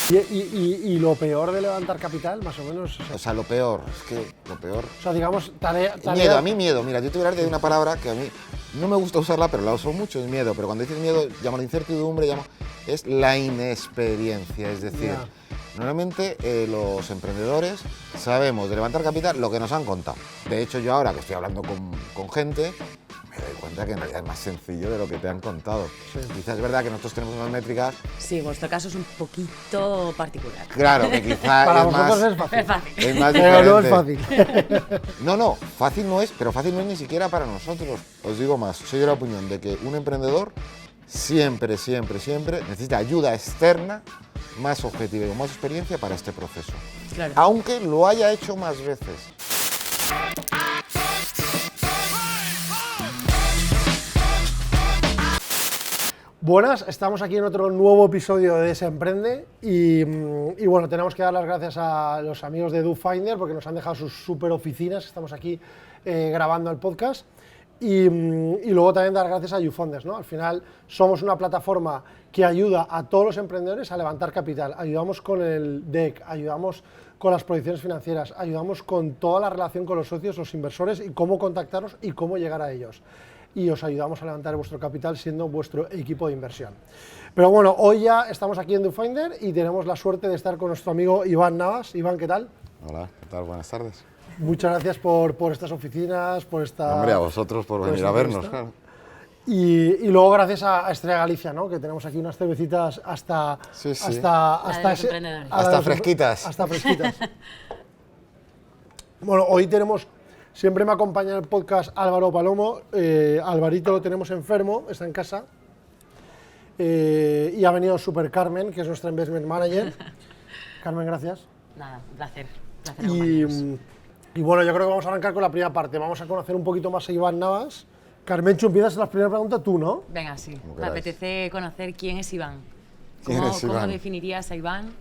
¿Y lo peor de levantar capital, más o menos? O sea, lo peor, es que lo peor... O sea, digamos, tarea... Miedo, a mí miedo. Mira, yo te voy a hablar de una palabra que a mí no me gusta usarla, pero la uso mucho, es miedo. Pero cuando dices miedo, llamo incertidumbre, es la inexperiencia. Es decir, normalmente los emprendedores sabemos de levantar capital lo que nos han contado. De hecho, yo ahora que estoy hablando con gente, me doy cuenta que en realidad es más sencillo de lo que te han contado. Sí. Quizás es verdad que nosotros tenemos unas métricas... Sí, vuestro caso es un poquito particular. Claro, que quizás para es más... vosotros es fácil. Es fácil. Es más Pero no es diferente. fácil. No, fácil no es, pero fácil no es ni siquiera para nosotros. Os digo más, soy de la opinión de que un emprendedor siempre necesita ayuda externa, más objetiva y con más experiencia para este proceso. Claro. Aunque lo haya hecho más veces. Buenas, estamos aquí en otro nuevo episodio de Desemprende y bueno, tenemos que dar las gracias a los amigos de DoFinder porque nos han dejado sus super oficinas, estamos aquí grabando el podcast y luego también dar gracias a YouFunders, ¿no? Al final somos una plataforma que ayuda a todos los emprendedores a levantar capital, ayudamos con el DEC, ayudamos con las proyecciones financieras, ayudamos con toda la relación con los socios, los inversores y cómo contactarlos y cómo llegar a ellos. Y os ayudamos a levantar vuestro capital siendo vuestro equipo de inversión. Pero bueno, hoy ya estamos aquí en DoFinder y tenemos la suerte de estar con nuestro amigo Iván Navas. Iván, ¿qué tal? Hola, ¿qué tal? Buenas tardes. Muchas gracias por estas oficinas, por esta... Hombre, a vosotros por venir a vernos, claro. Y luego gracias a Estrella Galicia, ¿no? Que tenemos aquí unas cervecitas hasta fresquitas. Hasta fresquitas. Bueno, hoy tenemos... Siempre me acompaña en el podcast Álvaro Palomo, Alvarito lo tenemos enfermo, está en casa, y ha venido Super Carmen, que es nuestra Investment Manager. Carmen, gracias. Nada, un placer. Y bueno, yo creo que vamos a arrancar con la primera parte, vamos a conocer un poquito más a Iván Navas. Carmencho, empiezas la primera pregunta tú, ¿no? Venga, sí, me apetece conocer quién es Iván. ¿Cómo definirías a Iván?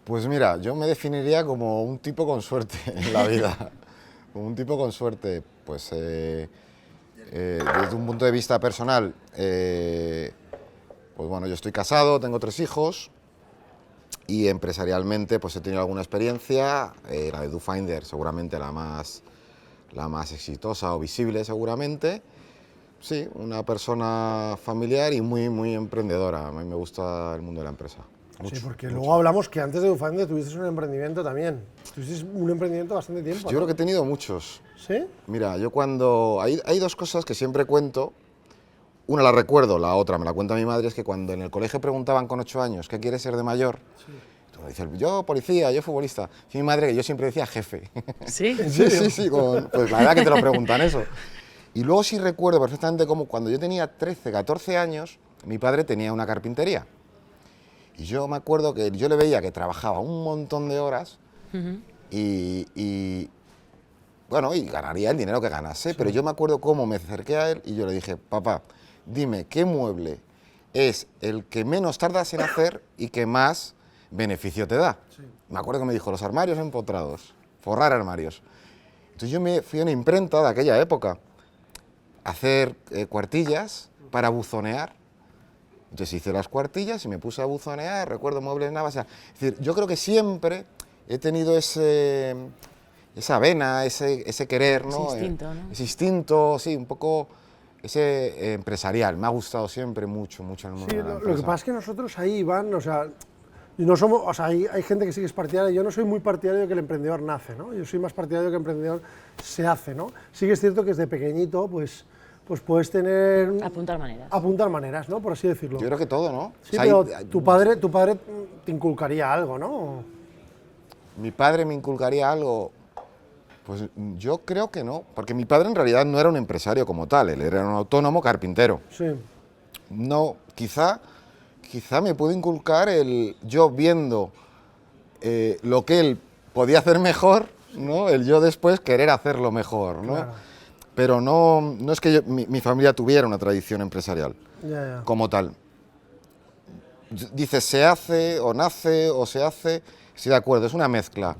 Pues mira, yo me definiría como un tipo con suerte en la vida. Un tipo con suerte, pues desde un punto de vista personal, pues bueno, yo estoy casado, tengo 3 hijos y empresarialmente pues he tenido alguna experiencia, la de DoFinder seguramente la más exitosa o visible seguramente. Sí, una persona familiar y muy emprendedora, a mí me gusta el mundo de la empresa. Sí, porque luego hablamos que antes de DoFinder tuviste un emprendimiento también. Tuviste un emprendimiento bastante tiempo, Yo creo que he tenido muchos. ¿Sí? Mira, yo cuando... Hay 2 cosas que siempre cuento. Una la recuerdo, la otra me la cuenta mi madre, es que cuando en el colegio preguntaban con 8 años ¿qué quieres ser de mayor? Sí. Tú me dices, yo policía, yo futbolista. Y mi madre, que yo siempre decía jefe. ¿Sí? Sí, pues la verdad que te lo preguntan eso. Y luego sí recuerdo perfectamente cómo cuando yo tenía 13, 14 años, mi padre tenía una carpintería. Y yo me acuerdo que yo le veía que trabajaba un montón de horas y ganaría el dinero que ganase, pero yo me acuerdo cómo me acerqué a él y yo le dije, papá, dime, ¿qué mueble es el que menos tardas en hacer y que más beneficio te da? Sí. Me acuerdo que me dijo, los armarios empotrados, forrar armarios. Entonces yo me fui a una imprenta de aquella época a hacer cuartillas para buzonear. Entonces hice las cuartillas y me puse a buzonear, recuerdo muebles Navas. Es decir, yo creo que siempre he tenido esa vena, ese querer, ¿no? Ese instinto, ¿no? Ese instinto, sí, un poco ese empresarial. Me ha gustado siempre mucho en el mundo de la empresa. Lo que pasa es que nosotros ahí, Iván, o sea, no somos, o sea, hay gente que sí que es partidaria. Yo no soy muy partidario de que el emprendedor nace, ¿no? Yo soy más partidario de que el emprendedor se hace, ¿no? Sí que es cierto que desde pequeñito, pues puedes tener... Apuntar maneras. Apuntar maneras, ¿no? Por así decirlo. Yo creo que todo, ¿no? Sí, o sea, pero tu padre te inculcaría algo, ¿no? Mi padre me inculcaría algo. Pues yo creo que no, porque mi padre en realidad no era un empresario como tal, él era un autónomo carpintero. Sí. No, quizá me pudo inculcar yo viendo lo que él podía hacer mejor, ¿no? El yo después querer hacerlo mejor, ¿no? Claro. Pero no es que mi familia tuviera una tradición empresarial como tal. Dices, se hace o nace o se hace, estoy de acuerdo, es una mezcla.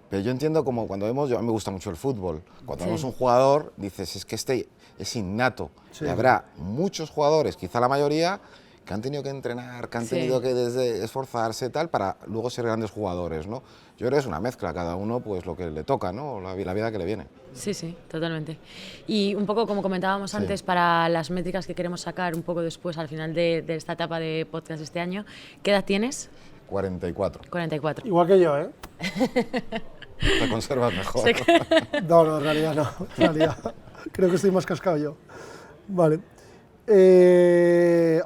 Pero yo entiendo como cuando a mí me gusta mucho el fútbol, cuando vemos un jugador, dices, es que este es innato. Sí. Y habrá muchos jugadores, quizá la mayoría, que han tenido que entrenar, que han Sí. tenido que esforzarse tal para luego ser grandes jugadores, ¿no? Yo creo que es una mezcla, cada uno pues lo que le toca, ¿no? La vida que le viene. Sí, sí, totalmente. Y un poco como comentábamos antes, para las métricas que queremos sacar un poco después, al final de esta etapa de podcast de este año, ¿qué edad tienes? 44. 44. Igual que yo, ¿eh? Te conservas mejor. Sé que- No, en realidad no. En realidad creo que estoy más cascado yo. Vale.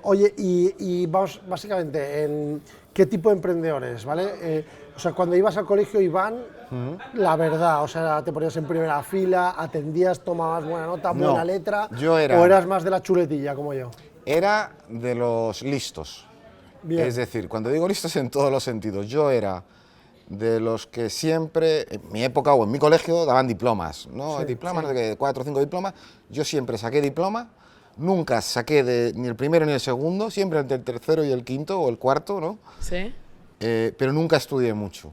Oye, y vamos básicamente en qué tipo de emprendedores, ¿vale? O sea, cuando ibas al colegio, Iván, la verdad, o sea, te ponías en primera fila, atendías, tomabas buena nota, No, buena letra, yo era- o eras más de la chuletilla como yo. Era de los listos. Bien. Es decir, cuando digo listos en todos los sentidos, yo era de los que siempre, en mi época o en mi colegio, daban diplomas, ¿no? Sí, Diplomas, no sé qué, 4 o 5 diplomas. Yo siempre saqué diploma, nunca saqué ni el primero ni el segundo, siempre entre el tercero y el quinto o el cuarto, ¿no? ¿Sí? Pero nunca estudié mucho.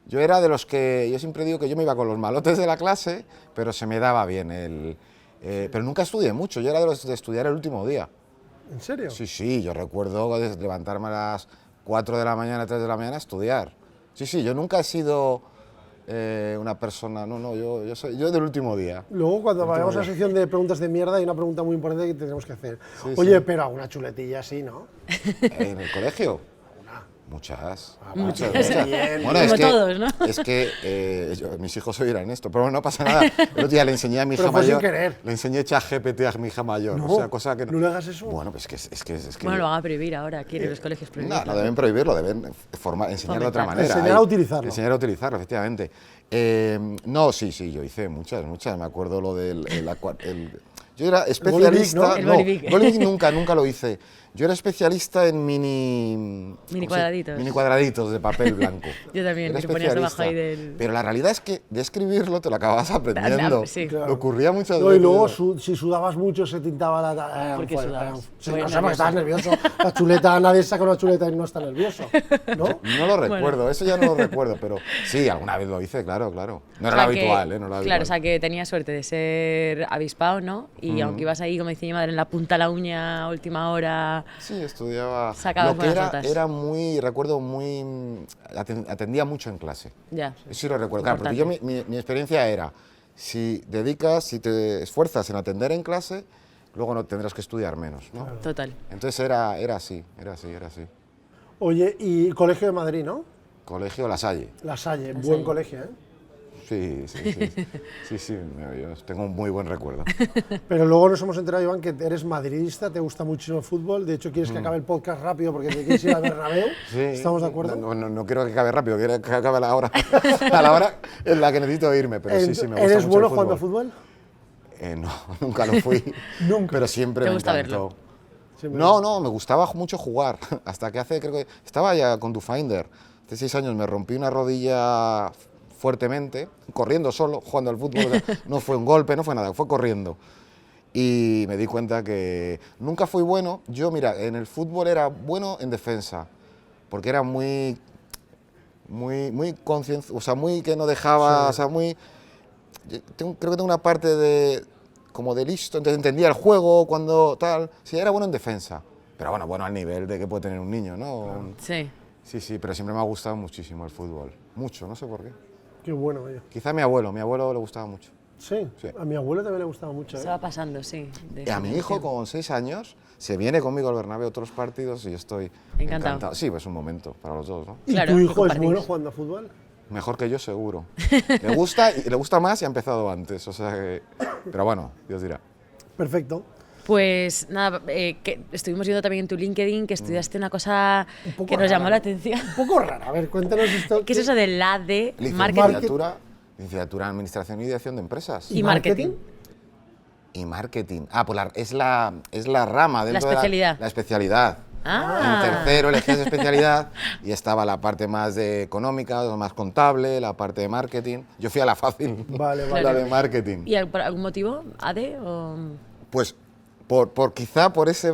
Yo era de los que, yo siempre digo que yo me iba con los malotes de la clase, pero se me daba bien pero nunca estudié mucho, yo era de los de estudiar el último día. ¿En serio? Sí, sí, yo recuerdo levantarme a las 4 de la mañana, 3 de la mañana a estudiar. Sí, sí, yo nunca he sido una persona, no, yo del último día. Luego, cuando vayamos a la sección de preguntas de mierda, hay una pregunta muy importante que tenemos que hacer. Sí, Oye, sí. pero una chuletilla sí, ¿no? ¿En el colegio? Muchas. Muchas. Bien. Bueno, Como es que, todos, ¿no? Es que mis hijos oirán esto, pero bueno, no pasa nada. El otro día le enseñé a mi hija Pero fue sin mayor. querer. Le enseñé ChatGPT a mi hija mayor. No, o sea, cosa que no le hagas eso. Bueno, pues es que Bueno, lo van a prohibir ahora, quieren los colegios prohibirlo. No, no deben prohibirlo, deben enseñar de otra Fomentar. manera. Enseñar a utilizarlo. Enseñar a utilizarlo, efectivamente. No, sí, yo hice muchas. Me acuerdo lo del... yo era especialista... ¿no? El No, bolivic. bolivic nunca lo hice. Yo era especialista en Mini ¿cómo se- cuadraditos. Mini cuadraditos de papel blanco. Yo también, Era que ponías debajo especialista. ahí del... Pero la realidad es que de escribirlo te lo acabas aprendiendo. Sí. Claro. Me ocurría muchas No, veces. y luego, si sudabas mucho, se tintaba la... ¿Por qué sudabas? Sí, Muy no sé, porque nervioso. estabas nervioso. La chuleta, nadie saca una chuleta y no está nervioso, ¿no? No lo recuerdo, eso ya no lo recuerdo, pero sí, alguna vez lo hice, claro. No era O lo sea habitual, que- ¿eh? No era lo claro, habitual. o sea que tenías suerte de ser avispado, ¿no? Y aunque ibas ahí, como decía mi madre, en la punta de la uña, a última hora... Sí, estudiaba. Sacabas Lo que buenas era, notas. era muy, recuerdo, atendía mucho en clase. Ya. Eso sí lo recuerdo. Claro, porque yo, mi experiencia era, si te esfuerzas en atender en clase, luego no tendrás que estudiar menos, ¿no? Total. Entonces era así. Oye, y Colegio de Madrid, ¿no? Colegio La Salle. La Salle, buen colegio, ¿eh? Sí, yo tengo un muy buen recuerdo. Pero luego nos hemos enterado, Iván, que eres madridista, te gusta muchísimo el fútbol, de hecho quieres que acabe el podcast rápido porque te quieres ir al Bernabéu, Sí, ¿estamos de acuerdo? No quiero que acabe rápido, quiero que acabe a la hora, a la hora en la que necesito irme, pero sí, me gusta ¿Eres mucho bueno el jugando al fútbol? No, nunca lo fui. Nunca. Pero siempre ¿Te me gusta encantó. verlo? Siempre. No, me gustaba mucho jugar. Hasta que creo que estaba ya con DoFinder. Hace 6 años me rompí una rodilla fuertemente, corriendo solo, jugando al fútbol. O sea, no fue un golpe, no fue nada, fue corriendo. Y me di cuenta que nunca fui bueno. Yo, mira, en el fútbol era bueno en defensa, porque era muy consciente, o sea, muy que no dejaba, o sea, muy... creo que tengo una parte como de listo, entonces entendía el juego cuando tal, sí, era bueno en defensa, pero bueno al nivel de que puede tener un niño, ¿no? Sí. Sí, pero siempre me ha gustado muchísimo el fútbol, mucho, no sé por qué. Qué bueno, oye. Quizá a mi abuelo le gustaba mucho. Sí, Sí. a mi abuelo también le gustaba mucho, Se ¿eh? va pasando, sí. Y a mi hijo con 6 años se viene conmigo al Bernabéu a otros partidos y yo estoy Encantado. Sí, pues un momento para los dos, ¿no? ¿Y Claro, tu que hijo es compartís. bueno jugando a fútbol? Mejor que yo seguro. Le gusta más y ha empezado antes, o sea que... Pero bueno, Dios dirá. Perfecto. Pues nada, que estuvimos viendo también en tu LinkedIn que estudiaste una cosa Un poco que nos llamó rara, la ¿no? atención. Un poco raro, a ver, cuéntanos esto. ¿Qué es eso del AD, marketing Licenciatura en Administración y Dirección de Empresas. y marketing? Y marketing. Ah, pues es la rama dentro especialidad. de la especialidad. Ah. En tercero elegías especialidad y estaba la parte más de económica, la más contable, la parte de marketing. Yo fui a la fácil, Vale, vale. la de marketing. ¿Y por algún motivo AD o...? Pues quizá por ese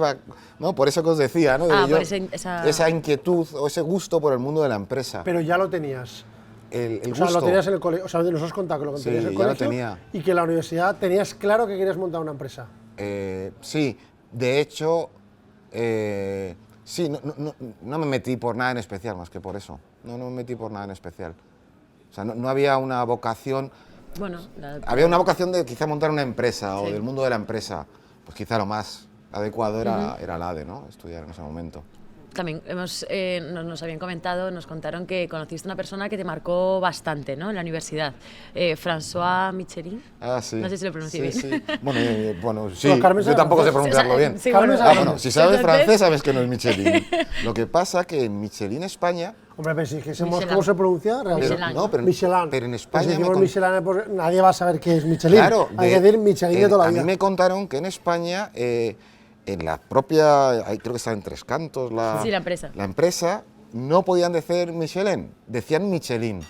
¿no? Por eso que os decía, ¿no? De Ah, yo- por esa inquietud o ese gusto por el mundo de la empresa. Pero ya lo tenías. El O sea, gusto. lo tenías en el colegio, o sea, nos has contado que lo Sí, tenías en el ya lo colegio tenía. y que en la universidad tenías claro que querías montar una empresa. Sí, de hecho, Sí, no me metí por nada en especial, más que por eso. No me metí por nada en especial. O sea, no había una vocación... Bueno, había una vocación de quizá montar una empresa o Sí. del mundo de la empresa. Pues quizá lo más adecuado era el ADE, ¿no? Estudiar en ese momento. También nos habían comentado, nos contaron que conociste una persona que te marcó bastante, ¿no? En la universidad. François Michelin. Ah, sí. No sé si lo pronuncié Sí, bien. sí. Bueno, sí. Bueno, Carmen Yo sabe tampoco sé francés. pronunciarlo bien. Sí, Carmen bueno, sabe Bueno, si sabes Entonces- francés, sabes que no es Michelin. Lo que pasa que en Michelin España... Hombre, pero si dijésemos Michelin. cómo se pronuncia, realmente. Michelin. No, pero, Michelin. pero en Pues España... si me decimos con- Michelin, pues nadie va a saber qué es Michelin. Claro, hay que decir Michelin de toda la a vida. mí me contaron que en España, en la propia, creo que está en Tres Cantos, Sí, la empresa. La empresa, no podían decir Michelin, decían Michelin.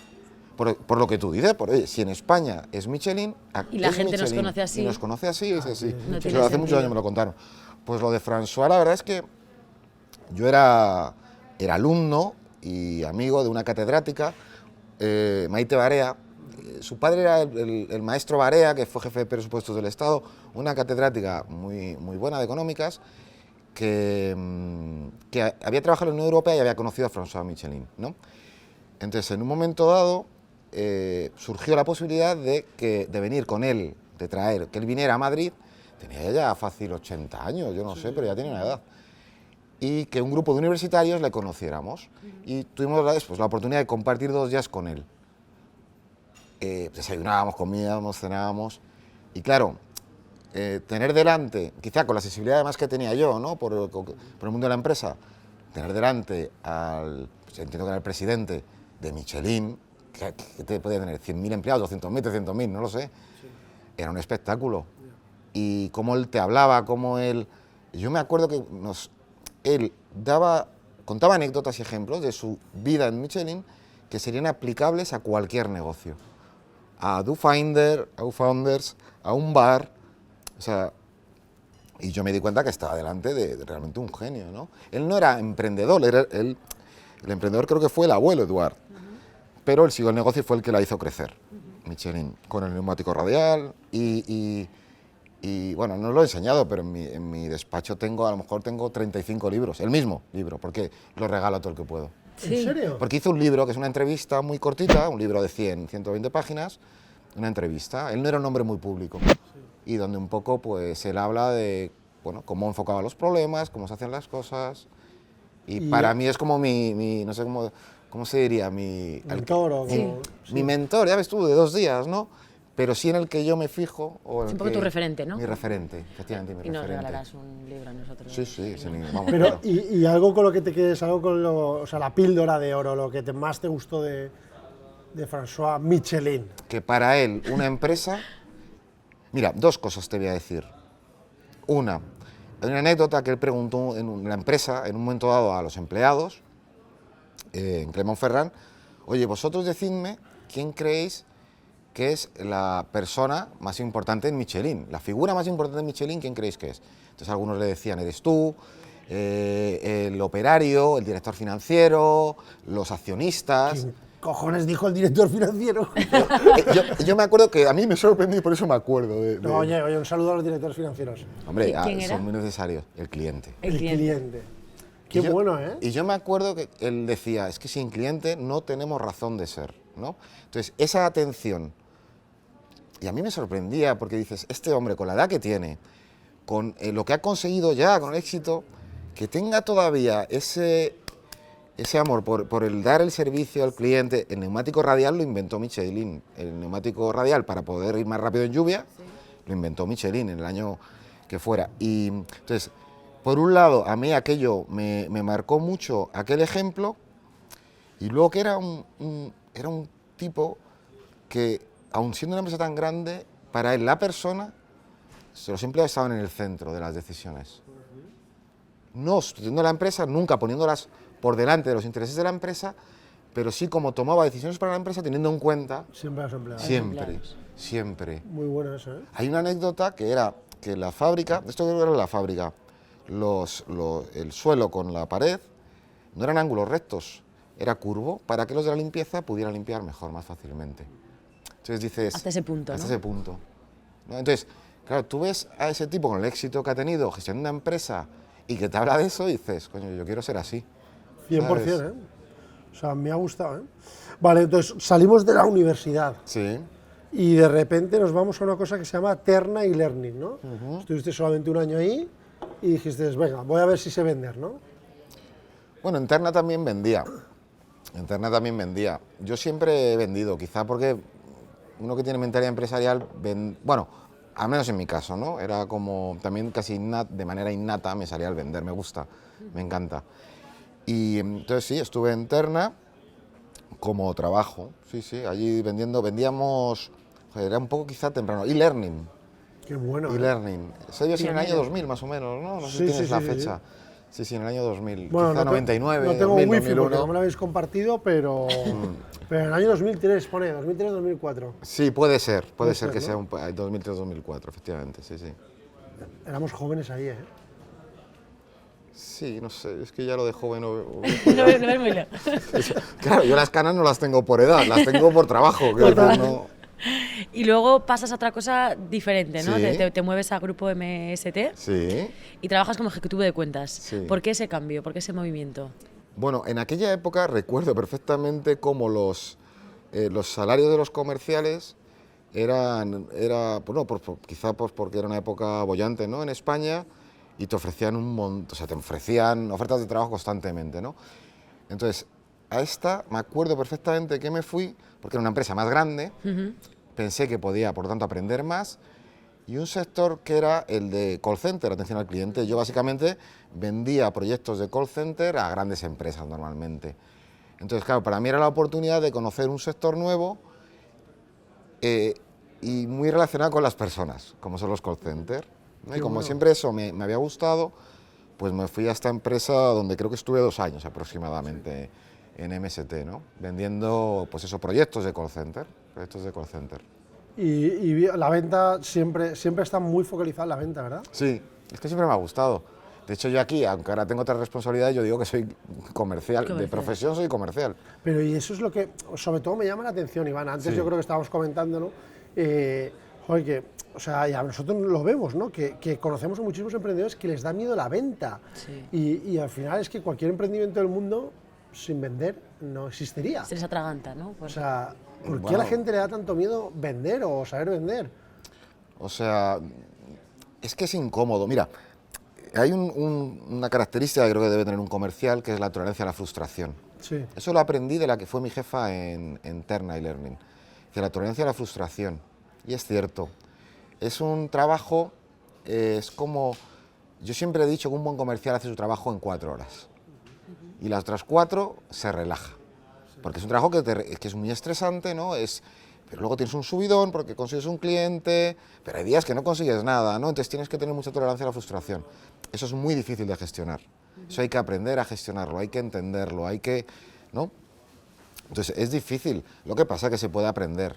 Por lo que tú dices, si en España es Michelin, aquí Y la es gente nos Michelin. conoce así. Y nos conoce así, es así. No Eso tiene hace muchos sentido. años me lo contaron. Pues lo de François, la verdad es que yo era alumno y amigo de una catedrática, Maite Barea. Su padre era el maestro Barea, que fue jefe de presupuestos del Estado, una catedrática muy buena de económicas, que había trabajado en la Unión Europea y había conocido a François Michelin, ¿no? Entonces, en un momento dado, surgió la posibilidad de venir con él, que él viniera a Madrid. Tenía ya fácil 80 años, yo no sé, pero ya tenía una edad. Y que un grupo de universitarios le conociéramos. Y tuvimos la oportunidad de compartir 2 días con él. Desayunábamos, comíamos, cenábamos. Y claro, tener delante, quizá con la sensibilidad además que tenía yo, ¿no? por el mundo de la empresa, tener delante pues entiendo que era el presidente de Michelin, que te podía tener 100.000 empleados, 200.000, 300.000, no lo sé. Era un espectáculo. Y cómo él te hablaba, cómo él... Yo me acuerdo que él contaba anécdotas y ejemplos de su vida en Michelin que serían aplicables a cualquier negocio. A DoFinder, a Founders, a un bar. O sea, y yo me di cuenta que estaba delante de realmente un genio, ¿no? Él no era emprendedor, el emprendedor creo que fue el abuelo Eduard, pero él siguió el negocio y fue el que la hizo crecer, Michelin, con el neumático radial y bueno, no lo he enseñado, pero en mi despacho a lo mejor tengo 35 libros, el mismo libro, porque lo regalo a todo el que puedo. Sí. ¿En serio? Porque hizo un libro que es una entrevista muy cortita, un libro de 120 páginas, una entrevista. Él no era un hombre muy público y donde un poco pues él habla de bueno, cómo enfocaba los problemas, cómo se hacen las cosas y para mí es como mi no sé cómo se diría, Mentor o Sí. como- mi mentor, ya ves tú, de 2 días, ¿no? Pero sí en el que yo me fijo. O en Es un el poco que- tu referente, ¿no? Mi referente, efectivamente, mi Y nos referente. regalarás un libro a nosotros. Sí, sí, sin ningún- vamos, Pero, claro. y algo con lo que te quedes, algo con o sea, la píldora de oro, lo que más te gustó de François Michelin. Que para él una empresa... Mira, 2 cosas te voy a decir. Una, hay una anécdota que él preguntó en la empresa, en un momento dado a los empleados, en Clermont-Ferrand, oye, vosotros decidme quién creéis que es la persona más importante en Michelin, la figura más importante en Michelin, ¿quién creéis que es? Entonces algunos le decían, eres tú, el operario, el director financiero, los accionistas. ¿Quién cojones dijo el director financiero? Yo me acuerdo que a mí me sorprendió y por eso me acuerdo de... No, oye, un saludo a los directores financieros. Hombre, ¿Quién era? son muy necesarios, el cliente. El cliente. Qué Y yo- bueno, ¿eh? Y yo me acuerdo que él decía, es que sin cliente no tenemos razón de ser, ¿no? Entonces, esa atención, y a mí me sorprendía porque dices, este hombre con la edad que tiene, con lo que ha conseguido ya, con el éxito, que tenga todavía ese amor por el dar el servicio al cliente. El neumático radial lo inventó Michelin, el neumático radial para poder ir más rápido en lluvia, lo inventó Michelin en el año que fuera. Y entonces, por un lado, a mí aquello me marcó mucho aquel ejemplo, y luego que era un tipo que, aun siendo una empresa tan grande, para él la persona, los empleados estaban en el centro de las decisiones. No sustituyendo a la empresa, nunca poniéndolas por delante de los intereses de la empresa, pero sí como tomaba decisiones para la empresa teniendo en cuenta Siempre a los empleados. siempre, empleados. siempre. Muy bueno eso, ¿eh? Hay una anécdota que era que la fábrica, esto creo que era la fábrica, el suelo con la pared no eran ángulos rectos, era curvo para que los de la limpieza pudieran limpiar mejor, más fácilmente. Entonces dices... Hasta ese punto, Hasta ¿no? ese punto. ¿No? Entonces, claro, tú ves a ese tipo con el éxito que ha tenido gestionando una empresa y que te habla de eso y dices, coño, yo quiero ser así. 100%, ¿sabes? ¿eh? O sea, me ha gustado, ¿eh? Vale, entonces salimos de la universidad Sí, y de repente nos vamos a una cosa que se llama Terna y Learning, ¿no? Estuviste solamente un año ahí y dijiste, venga, voy a ver si sé vender, ¿no? bueno, en Terna también vendía. En Terna también vendía. Yo siempre he vendido, quizá porque uno que tiene mentalidad empresarial, bueno, al menos en mi caso, ¿no? Era como también casi de manera innata me salía al vender, me gusta, me encanta. Y entonces sí, estuve en Terna como trabajo, sí, sí, allí vendíamos, joder, era un poco quizá temprano, e-learning. Qué bueno, ¿eh? E-learning. Eso debió ser en el año Pionero. 2000 más o menos, ¿no? No sé Sí, si tienes sí, la sí, sí, fecha. Sí, sí, en el año 2000. Bueno, Quizá 99, no tengo 2000, wifi porque 2001. no me lo habéis compartido, pero en el año 2003, pone, 2003-2004. Sí, puede ser que ser, sea ¿no? un 2003-2004, efectivamente, sí, sí. Éramos jóvenes ahí, ¿eh? Sí, no sé, es que ya lo de joven... No ves muy lejos. Claro, yo las canas no las tengo por edad, las tengo por trabajo. Quiero decir, no... Y luego pasas a otra cosa diferente, ¿no? Sí. Te mueves a Grupo MST Sí. y trabajas como ejecutivo de cuentas. Sí. ¿Por qué ese cambio? ¿Por qué ese movimiento? Bueno, en aquella época recuerdo perfectamente cómo los salarios de los comerciales bueno, quizá pues porque era una época boyante, ¿no? En España, y te ofrecían o sea, te ofrecían ofertas de trabajo constantemente, ¿no? Entonces, a esta me acuerdo perfectamente que me fui, porque era una empresa más grande, pensé que podía, por lo tanto, aprender más, y un sector que era el de call center, atención al cliente. Yo básicamente vendía proyectos de call center a grandes empresas normalmente. Entonces, claro, para mí era la oportunidad de conocer un sector nuevo y muy relacionado con las personas, como son los call centers, ¿no? Y como bueno. siempre eso me había gustado, pues me fui a esta empresa donde creo que estuve 2 años aproximadamente en MST, ¿no? Vendiendo, pues eso, proyectos de call center. Y la venta siempre está muy focalizada en la venta, ¿verdad? Sí, es que siempre me ha gustado. De hecho, yo aquí, aunque ahora tengo otras responsabilidades, yo digo que soy comercial. De profesión soy comercial. Pero y eso es lo que, sobre todo, me llama la atención, Iván. Antes Sí. yo creo que estábamos comentando, ¿no? Joder, que, o sea, y a nosotros lo vemos, ¿no? Que conocemos a muchísimos emprendedores que les da miedo la venta. Sí. Y al final es que cualquier emprendimiento del mundo, sin vender, no existiría. Se les atraganta, ¿no? O sea, ¿por qué a Bueno. la gente le da tanto miedo vender o saber vender? O sea, es que es incómodo. Mira, hay una característica que creo que debe tener un comercial, que es la tolerancia a la frustración. Sí. Eso lo aprendí de la que fue mi jefa en Terna y Learning. De la tolerancia a la frustración. Y es cierto. Es un trabajo, es como... Yo siempre he dicho que un buen comercial hace su trabajo en 4 horas. Y las otras 4 se relaja. Porque es un trabajo que es muy estresante, ¿no? Pero luego tienes un subidón porque consigues un cliente, pero hay días que no consigues nada, ¿no? Entonces tienes que tener mucha tolerancia a la frustración. Eso es muy difícil de gestionar. Eso hay que aprender a gestionarlo, hay que entenderlo, hay que... ¿no? Entonces es difícil. Lo que pasa es que se puede aprender,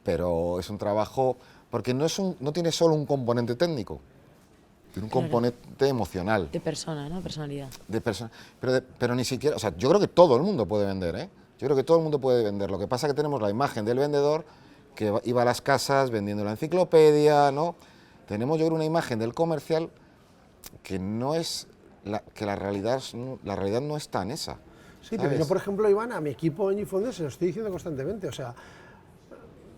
pero es un trabajo... Porque no tiene solo un componente técnico, tiene un componente emocional. De persona, ¿no? Personalidad. Pero ni siquiera, o sea, yo creo que todo el mundo puede vender, ¿eh? Yo creo que todo el mundo puede vender. Lo que pasa es que tenemos la imagen del vendedor que iba a las casas vendiendo la enciclopedia, ¿no? Tenemos, yo creo, una imagen del comercial que no es, que la realidad no es tan esa. Sí, pero ¿sabes? yo, por ejemplo, Iván, a mi equipo en Gifonder se lo estoy diciendo constantemente. O sea,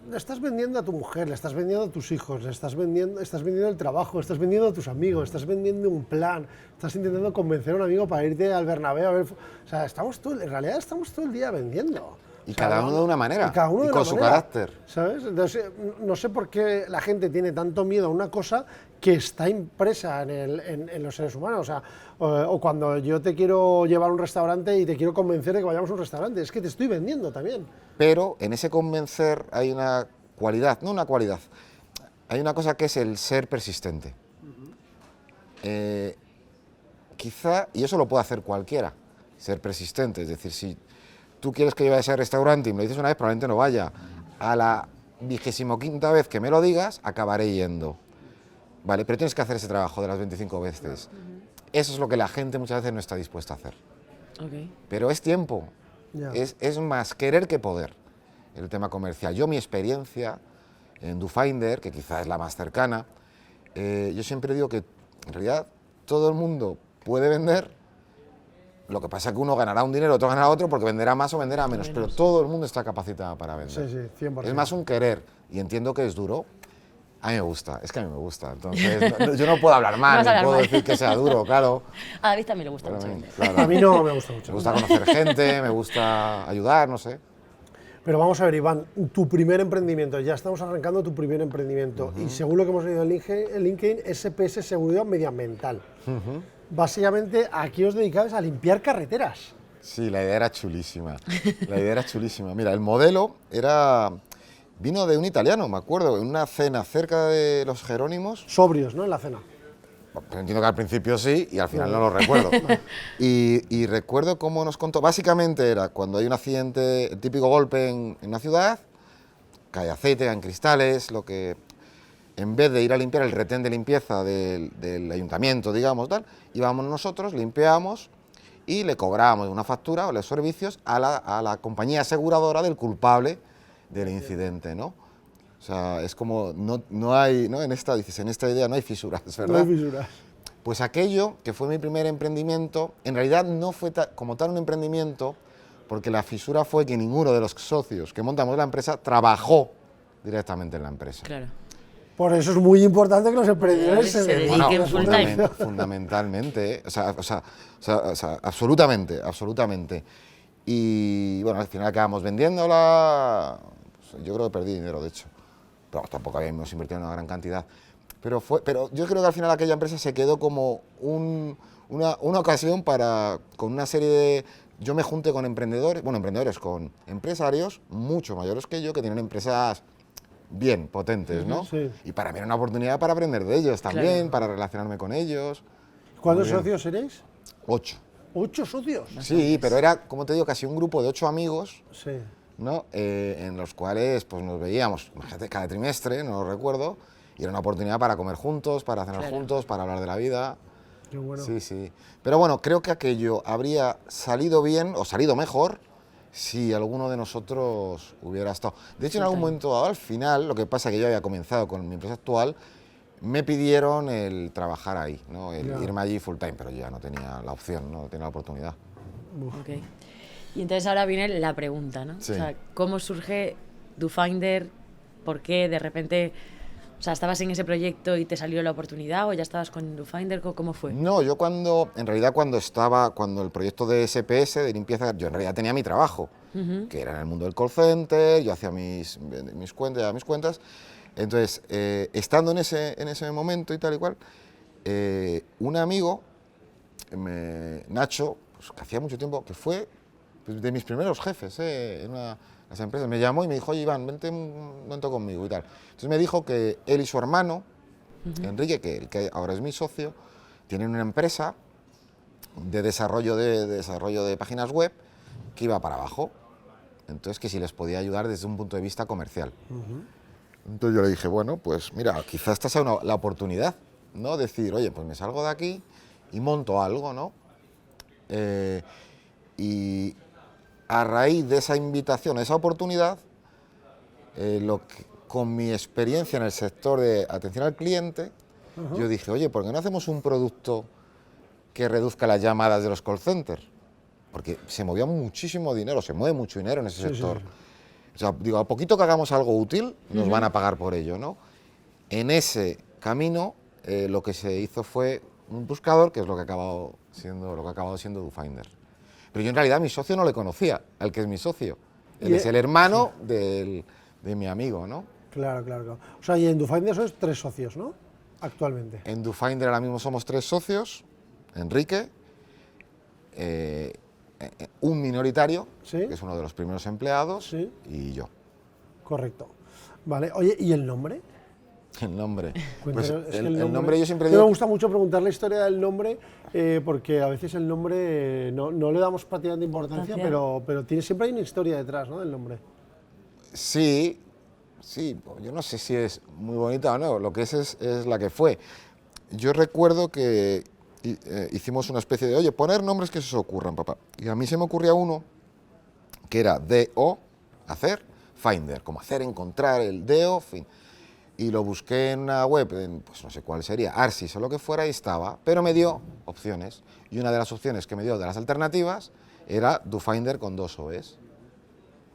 le estás vendiendo a tu mujer, le estás vendiendo a tus hijos, estás vendiendo el trabajo, estás vendiendo a tus amigos, estás vendiendo un plan, estás intentando convencer a un amigo para irte al Bernabéu a ver... O sea, en realidad estamos todo el día vendiendo. Y O sea, cada uno de una manera, y cada uno y de con una su manera, carácter. ¿Sabes? Entonces, no sé por qué la gente tiene tanto miedo a una cosa que está impresa en los seres humanos. O sea, o cuando yo te quiero llevar a un restaurante y te quiero convencer de que vayamos a un restaurante, es que te estoy vendiendo también. Pero en ese convencer hay una cualidad, no una cualidad, hay una cosa que es el ser persistente. Quizá, y eso lo puede hacer cualquiera, ser persistente, es decir, si tú quieres que yo vaya a ese restaurante y me lo dices una vez, probablemente no vaya. A la 25ª vez que me lo digas, acabaré yendo. ¿Vale? Pero tienes que hacer ese trabajo de las 25 veces. Eso es lo que la gente muchas veces no está dispuesta a hacer. Okay. Pero es tiempo, Ya. es más querer que poder, el tema comercial. Yo mi experiencia en DoFinder, que quizás es la más cercana, yo siempre digo que en realidad todo el mundo puede vender, lo que pasa es que uno ganará un dinero, otro ganará otro, porque venderá más o venderá menos, pero todo el mundo está capacitado para vender. Sí, sí, 100%. Es más un querer, y entiendo que es duro. A mí me gusta, es que a mí me gusta, entonces yo no puedo hablar mal, no puedo decir que sea duro, claro. A David también le gusta Pero mucho. claro, A mí no me gusta mucho. me gusta conocer gente, me gusta ayudar, no sé. Pero vamos a ver, Iván, tu primer emprendimiento, ya estamos arrancando tu primer emprendimiento, y según lo que hemos leído en LinkedIn, SPS Seguridad Medioambiental. Básicamente, aquí os dedicáis a limpiar carreteras. Sí, la idea era chulísima, la idea era chulísima. Mira, el modelo vino de un italiano, me acuerdo, en una cena cerca de los Jerónimos. Sobrios, ¿no? En la cena. Entiendo que al principio sí y al final no lo recuerdo. Y recuerdo cómo nos contó, básicamente era cuando hay un accidente, el típico golpe en una ciudad, cae aceite, caen cristales, lo que en vez de ir a limpiar el retén de limpieza del ayuntamiento, digamos, tal, íbamos nosotros, limpiábamos y le cobrábamos una factura o los servicios a la compañía aseguradora del culpable del incidente, ¿no? O sea, es como, no hay, ¿no? En esta idea no hay fisuras, ¿verdad? No hay fisuras. Pues aquello, que fue mi primer emprendimiento, en realidad no fue como tal un emprendimiento, porque la fisura fue que ninguno de los socios que montamos la empresa trabajó directamente en la empresa. Claro. Por eso es muy importante que los emprendedores Se se dediquen dediquen full time. Fundamentalmente, absolutamente, absolutamente. Y bueno, al final acabamos vendiéndola, pues, yo creo que perdí dinero, de hecho, pero tampoco habíamos invertido en una gran cantidad. Pero yo creo que al final aquella empresa se quedó como una ocasión con una serie de... Yo me junté con emprendedores, con empresarios mucho mayores que yo, que tienen empresas bien potentes, ¿no? Sí. Y para mí era una oportunidad para aprender de ellos también, Claro. para relacionarme con ellos. ¿Cuántos Muy bien. socios seréis? 8. 8 socios. Sí, pero era, como te digo, casi un grupo de 8 amigos, Sí. ¿no? En los cuales pues, nos veíamos, imagínate, cada trimestre, no lo recuerdo, y era una oportunidad para comer juntos, para cenar Claro. juntos, para hablar de la vida. Qué bueno. Sí, sí. Pero bueno, creo que aquello habría salido bien o salido mejor si alguno de nosotros hubiera estado. De hecho, en algún momento dado, al final, lo que pasa es que yo había comenzado con mi empresa actual, me pidieron el trabajar ahí, ¿no? El Ya. irme allí full time, pero yo ya no tenía la opción, no tenía la oportunidad. Ok. Y entonces ahora viene la pregunta, ¿no? Sí. O sea, ¿cómo surge DoFinder? ¿Por qué de repente, o sea, estabas en ese proyecto y te salió la oportunidad o ya estabas con DoFinder? ¿Cómo fue? No, yo cuando el proyecto de SPS, de limpieza, yo en realidad tenía mi trabajo, que era en el mundo del call center, yo hacía mis cuentas. Entonces, estando en ese momento y tal y cual, un amigo, Nacho, pues, que hacía mucho tiempo, que fue pues, de mis primeros jefes en las empresas, me llamó y me dijo, oye Iván, vente un momento conmigo y tal. Entonces me dijo que él y su hermano, Enrique, que ahora es mi socio, tienen una empresa de desarrollo de páginas web que iba para abajo. Entonces, que si les podía ayudar desde un punto de vista comercial. Entonces yo le dije, bueno, pues mira, quizás esta sea la oportunidad, ¿no? Decir, oye, pues me salgo de aquí y monto algo, ¿no? Y a raíz de esa invitación, esa oportunidad, con mi experiencia en el sector de atención al cliente, yo dije, oye, ¿por qué no hacemos un producto que reduzca las llamadas de los call centers? Porque se movía muchísimo dinero, se mueve mucho dinero en ese sector. Sí. O sea, digo, a poquito que hagamos algo útil, nos van a pagar por ello, ¿no? En ese camino, lo que se hizo fue un buscador, que es lo que ha acabado siendo DoFinder. Pero yo en realidad a mi socio no le conocía, al que es mi socio. Él es el hermano de mi amigo, ¿no? Claro. O sea, y en DoFinder sois 3 socios, ¿no? Actualmente. En DoFinder ahora mismo somos 3 socios, Enrique, un minoritario, Sí. que es uno de los primeros empleados, Sí. y yo. Correcto. Vale, oye, ¿y el nombre? El nombre. Pues Cuéntanos, es que el nombre yo siempre que me digo... gusta mucho preguntar la historia del nombre, porque a veces el nombre no le damos prácticamente importancia, pero siempre hay una historia detrás, ¿no? Del nombre. Sí, yo no sé si es muy bonita o no, lo que es la que fue. Yo recuerdo que hicimos una especie de, oye, poner nombres que se os ocurran, papá. Y a mí se me ocurría uno que era D-O, hacer, Finder, como hacer, encontrar, el D-O, fin. y lo busqué en una web, pues no sé cuál sería, Arsis o lo que fuera, y estaba, pero me dio opciones. Y una de las opciones que me dio de las alternativas era DoFinder con 2 OEs.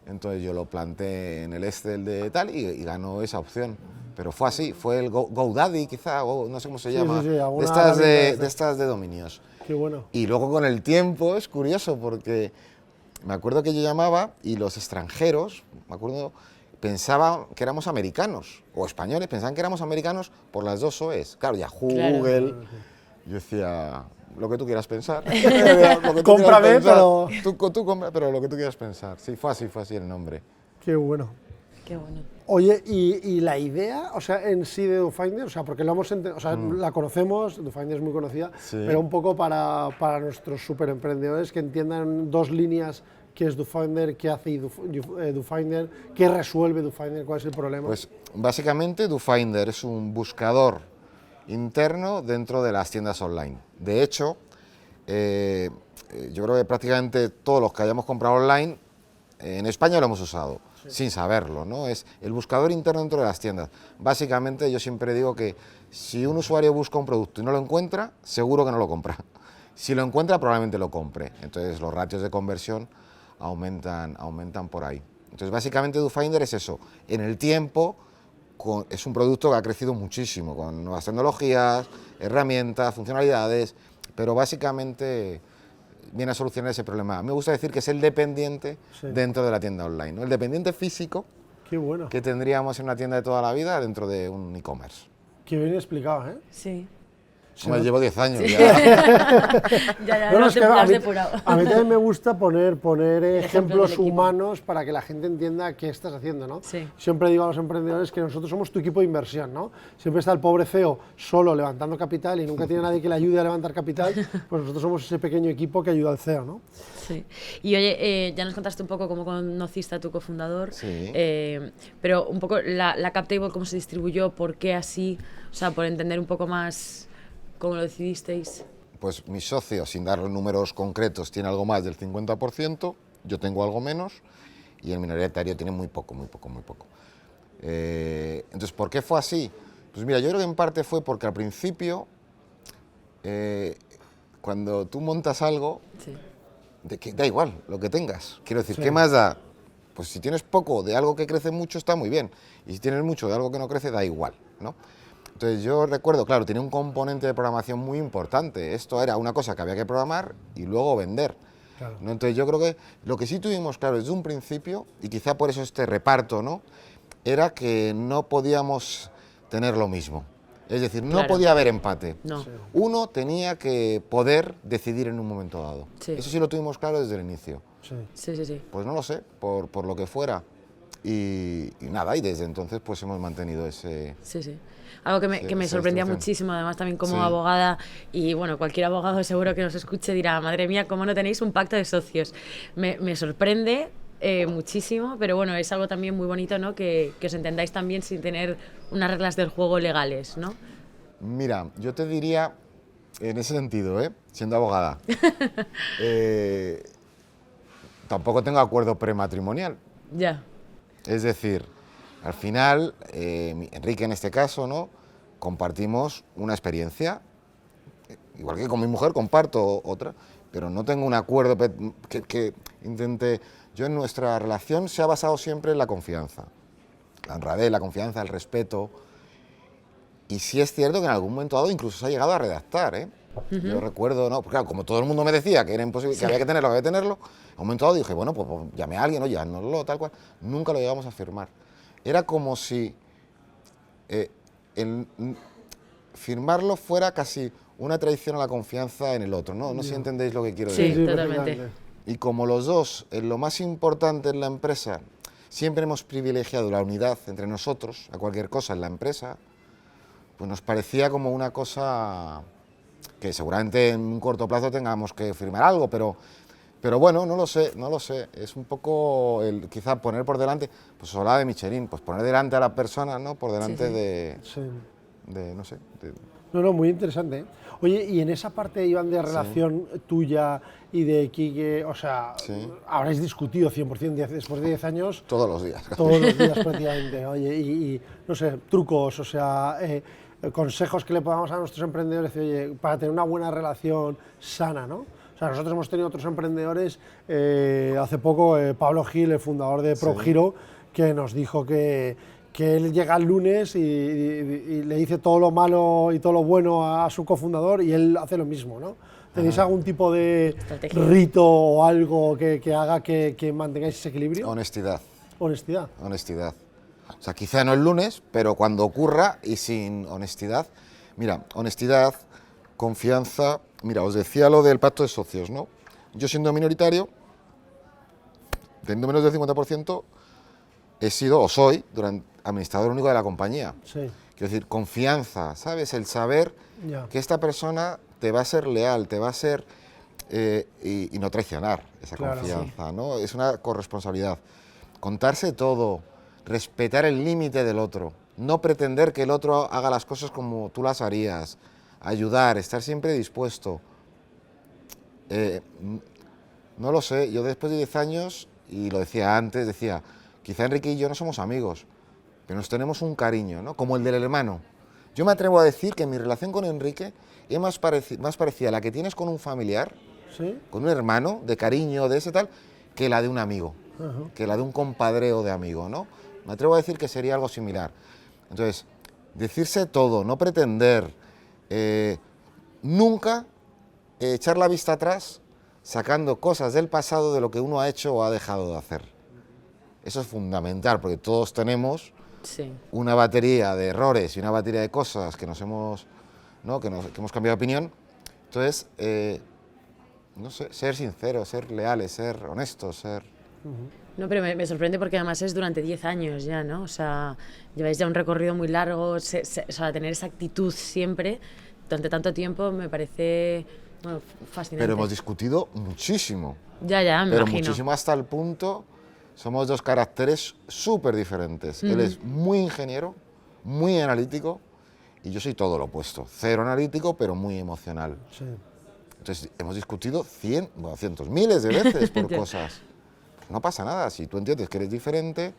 Entonces yo lo planté en el Excel de tal y ganó esa opción. Pero fue así, fue el GoDaddy quizá, o no sé cómo se llama, sí, de estas de dominios. Qué bueno. Y luego con el tiempo es curioso porque me acuerdo que yo llamaba y los extranjeros, me acuerdo, pensaban que éramos americanos, o españoles, pensaban que éramos americanos por las 2 OEs. Claro, Yahoo, Claro. Google, yo decía, lo que tú quieras pensar. Cómprame, pero... Tú compra, pero lo que tú quieras pensar. Sí, fue así el nombre. Qué bueno. Qué bueno. Oye, y la idea, o sea, en sí de DoFinder, o sea, porque lo hemos o sea, la conocemos, DoFinder es muy conocida, Sí. pero un poco para nuestros superemprendedores que entiendan 2 líneas, qué es DoFinder, qué hace DoFinder, qué resuelve DoFinder, cuál es el problema. Pues básicamente DoFinder es un buscador interno dentro de las tiendas online. De hecho, yo creo que prácticamente todos los que hayamos comprado online en España lo hemos usado, sin saberlo, ¿no? Es el buscador interno dentro de las tiendas. Básicamente yo siempre digo que si un usuario busca un producto y no lo encuentra, seguro que no lo compra. Si lo encuentra, probablemente lo compre. Entonces los ratios de conversión aumentan por ahí. Entonces básicamente DoFinder es eso. En el tiempo es un producto que ha crecido muchísimo, con nuevas tecnologías, herramientas, funcionalidades, pero básicamente viene a solucionar ese problema. A mí me gusta decir que es el dependiente dentro de la tienda online, ¿no? El dependiente físico Qué bueno. que tendríamos en una tienda de toda la vida dentro de un e-commerce. Qué bien explicado, ¿eh? Sí. Como llevo 10 años ya. Ya, No, no, lo es que has depurado. a mí también me gusta poner ejemplos del equipo. humanos para que la gente entienda qué estás haciendo, ¿no? Sí. Siempre digo a los emprendedores que nosotros somos tu equipo de inversión, ¿no? Siempre está el pobre CEO solo levantando capital y nunca tiene nadie que le ayude a levantar capital, pues nosotros somos ese pequeño equipo que ayuda al CEO, ¿no? Sí. Y oye, ya nos contaste un poco cómo conociste a tu cofundador, Sí. pero un poco la cap table, cómo se distribuyó, por qué así, o sea, por entender un poco más cómo lo decidisteis. Pues mi socio, sin dar números concretos, tiene algo más del 50%, yo tengo algo menos, y el minoritario tiene muy poco. Entonces, ¿por qué fue así? Pues mira, yo creo que en parte fue porque al principio, cuando tú montas algo, Sí. da igual lo que tengas. Quiero decir, ¿qué más da? Pues si tienes poco de algo que crece mucho, está muy bien. Y si tienes mucho de algo que no crece, da igual, ¿no? Entonces yo recuerdo, claro, tenía un componente de programación muy importante. Esto era una cosa que había que programar y luego vender. Claro. ¿No? Entonces yo creo que lo que sí tuvimos claro desde un principio, y quizá por eso este reparto, ¿no?, era que no podíamos tener lo mismo. Es decir, no Claro. podía haber empate. No. Sí. Uno tenía que poder decidir en un momento dado. Sí. Eso sí lo tuvimos claro desde el inicio. Sí. Sí, sí, sí. Pues no lo sé, por lo que fuera. Y nada, y desde entonces pues hemos mantenido ese... Sí, sí. Algo que me, Sí, que me esa sorprendía instrucción. muchísimo, además también como Sí. abogada, y bueno, cualquier abogado seguro que nos escuche dirá, madre mía, ¿cómo no tenéis un pacto de socios? Me sorprende muchísimo, pero bueno, es algo también muy bonito, ¿no? Que os entendáis también sin tener unas reglas del juego legales, ¿no? Mira, yo te diría, en ese sentido, siendo abogada, tampoco tengo acuerdo prematrimonial. Ya. Es decir, al final, Enrique en este caso, ¿no?, compartimos una experiencia, igual que con mi mujer comparto otra, pero no tengo un acuerdo que intente... Yo en nuestra relación se ha basado siempre en la confianza, la honradez, la confianza, el respeto. Y sí es cierto que en algún momento dado incluso se ha llegado a redactar, ¿eh? Yo recuerdo, ¿no? Porque claro, como todo el mundo me decía que era imposible, que había que tenerlo, en un momento dado dije, bueno, pues llamé a alguien, oye, haznoslo, tal cual. Nunca lo llegamos a firmar. Era como si firmarlo fuera casi una traición a la confianza en el otro, ¿no? No sé si entendéis lo que quiero Sí. decir. Totalmente. perfectamente. Y como los dos, en lo más importante en la empresa, siempre hemos privilegiado la unidad entre nosotros, a cualquier cosa en la empresa, pues nos parecía como una cosa que seguramente en un corto plazo tengamos que firmar algo, pero bueno, no lo sé. Es un poco quizá poner por delante, pues hablaba de Michelin, pues poner delante a la persona, ¿no? Por delante Sí, sí. Sí. de, no sé, No, no, muy interesante, ¿eh? Oye, y en esa parte, Iván, de relación tuya y de Quique, o sea, Sí. habréis discutido 100% después de 10 años, Todos los días. todos los días prácticamente. Oye, no sé, trucos, o sea, consejos que le podamos dar a nuestros emprendedores, oye, para tener una buena relación sana, ¿no? O sea, nosotros hemos tenido otros emprendedores, hace poco Pablo Gil, el fundador de ProGiro, que nos dijo que él llega el lunes y le dice todo lo malo y todo lo bueno a su cofundador y él hace lo mismo, ¿no? ¿Tenéis algún tipo de Estrategia. rito o algo que haga que mantengáis ese equilibrio? Honestidad. Honestidad. Honestidad. O sea, quizá no el lunes, pero cuando ocurra y sin honestidad. Mira, honestidad, confianza. Mira, os decía lo del pacto de socios, ¿no? Yo siendo minoritario, teniendo menos del 50%, he sido o soy administrador único de la compañía. Sí. Quiero decir, confianza, ¿sabes? El saber Ya. que esta persona te va a ser leal, te va a ser... y no traicionar esa Claro, confianza, ¿no? Es una corresponsabilidad. Contarse todo, respetar el límite del otro, no pretender que el otro haga las cosas como tú las harías, ayudar, estar siempre dispuesto. No lo sé, yo después de 10 años, y lo decía antes, decía, quizá Enrique y yo no somos amigos, pero nos tenemos un cariño, ¿no? Como el del hermano. Yo me atrevo a decir que mi relación con Enrique es más parecida a la que tienes con un familiar, ¿Sí? con un hermano, de cariño, de ese tal, que la de un amigo, Ajá. que la de un compadreo de amigo, ¿no? Me atrevo a decir que sería algo similar. Entonces, decirse todo, no pretender, nunca echar la vista atrás sacando cosas del pasado de lo que uno ha hecho o ha dejado de hacer. Eso es fundamental, porque todos tenemos Sí. una batería de errores y una batería de cosas que nos hemos, ¿no? que hemos cambiado de opinión. Entonces, no sé, ser sinceros, ser leales, ser honestos, ser... No, pero me sorprende porque además es durante 10 años ya, ¿no? O sea, lleváis ya un recorrido muy largo, o sea, tener esa actitud siempre durante tanto tiempo me parece, bueno, fascinante. Pero hemos discutido muchísimo, Ya, me pero imagino. muchísimo hasta el punto, somos dos caracteres súper diferentes. Él es muy ingeniero, muy analítico, y yo soy todo lo opuesto, cero analítico, pero muy emocional. Sí. Entonces, hemos discutido cientos, miles de veces por cosas. Pues no pasa nada, si tú entiendes que eres diferente,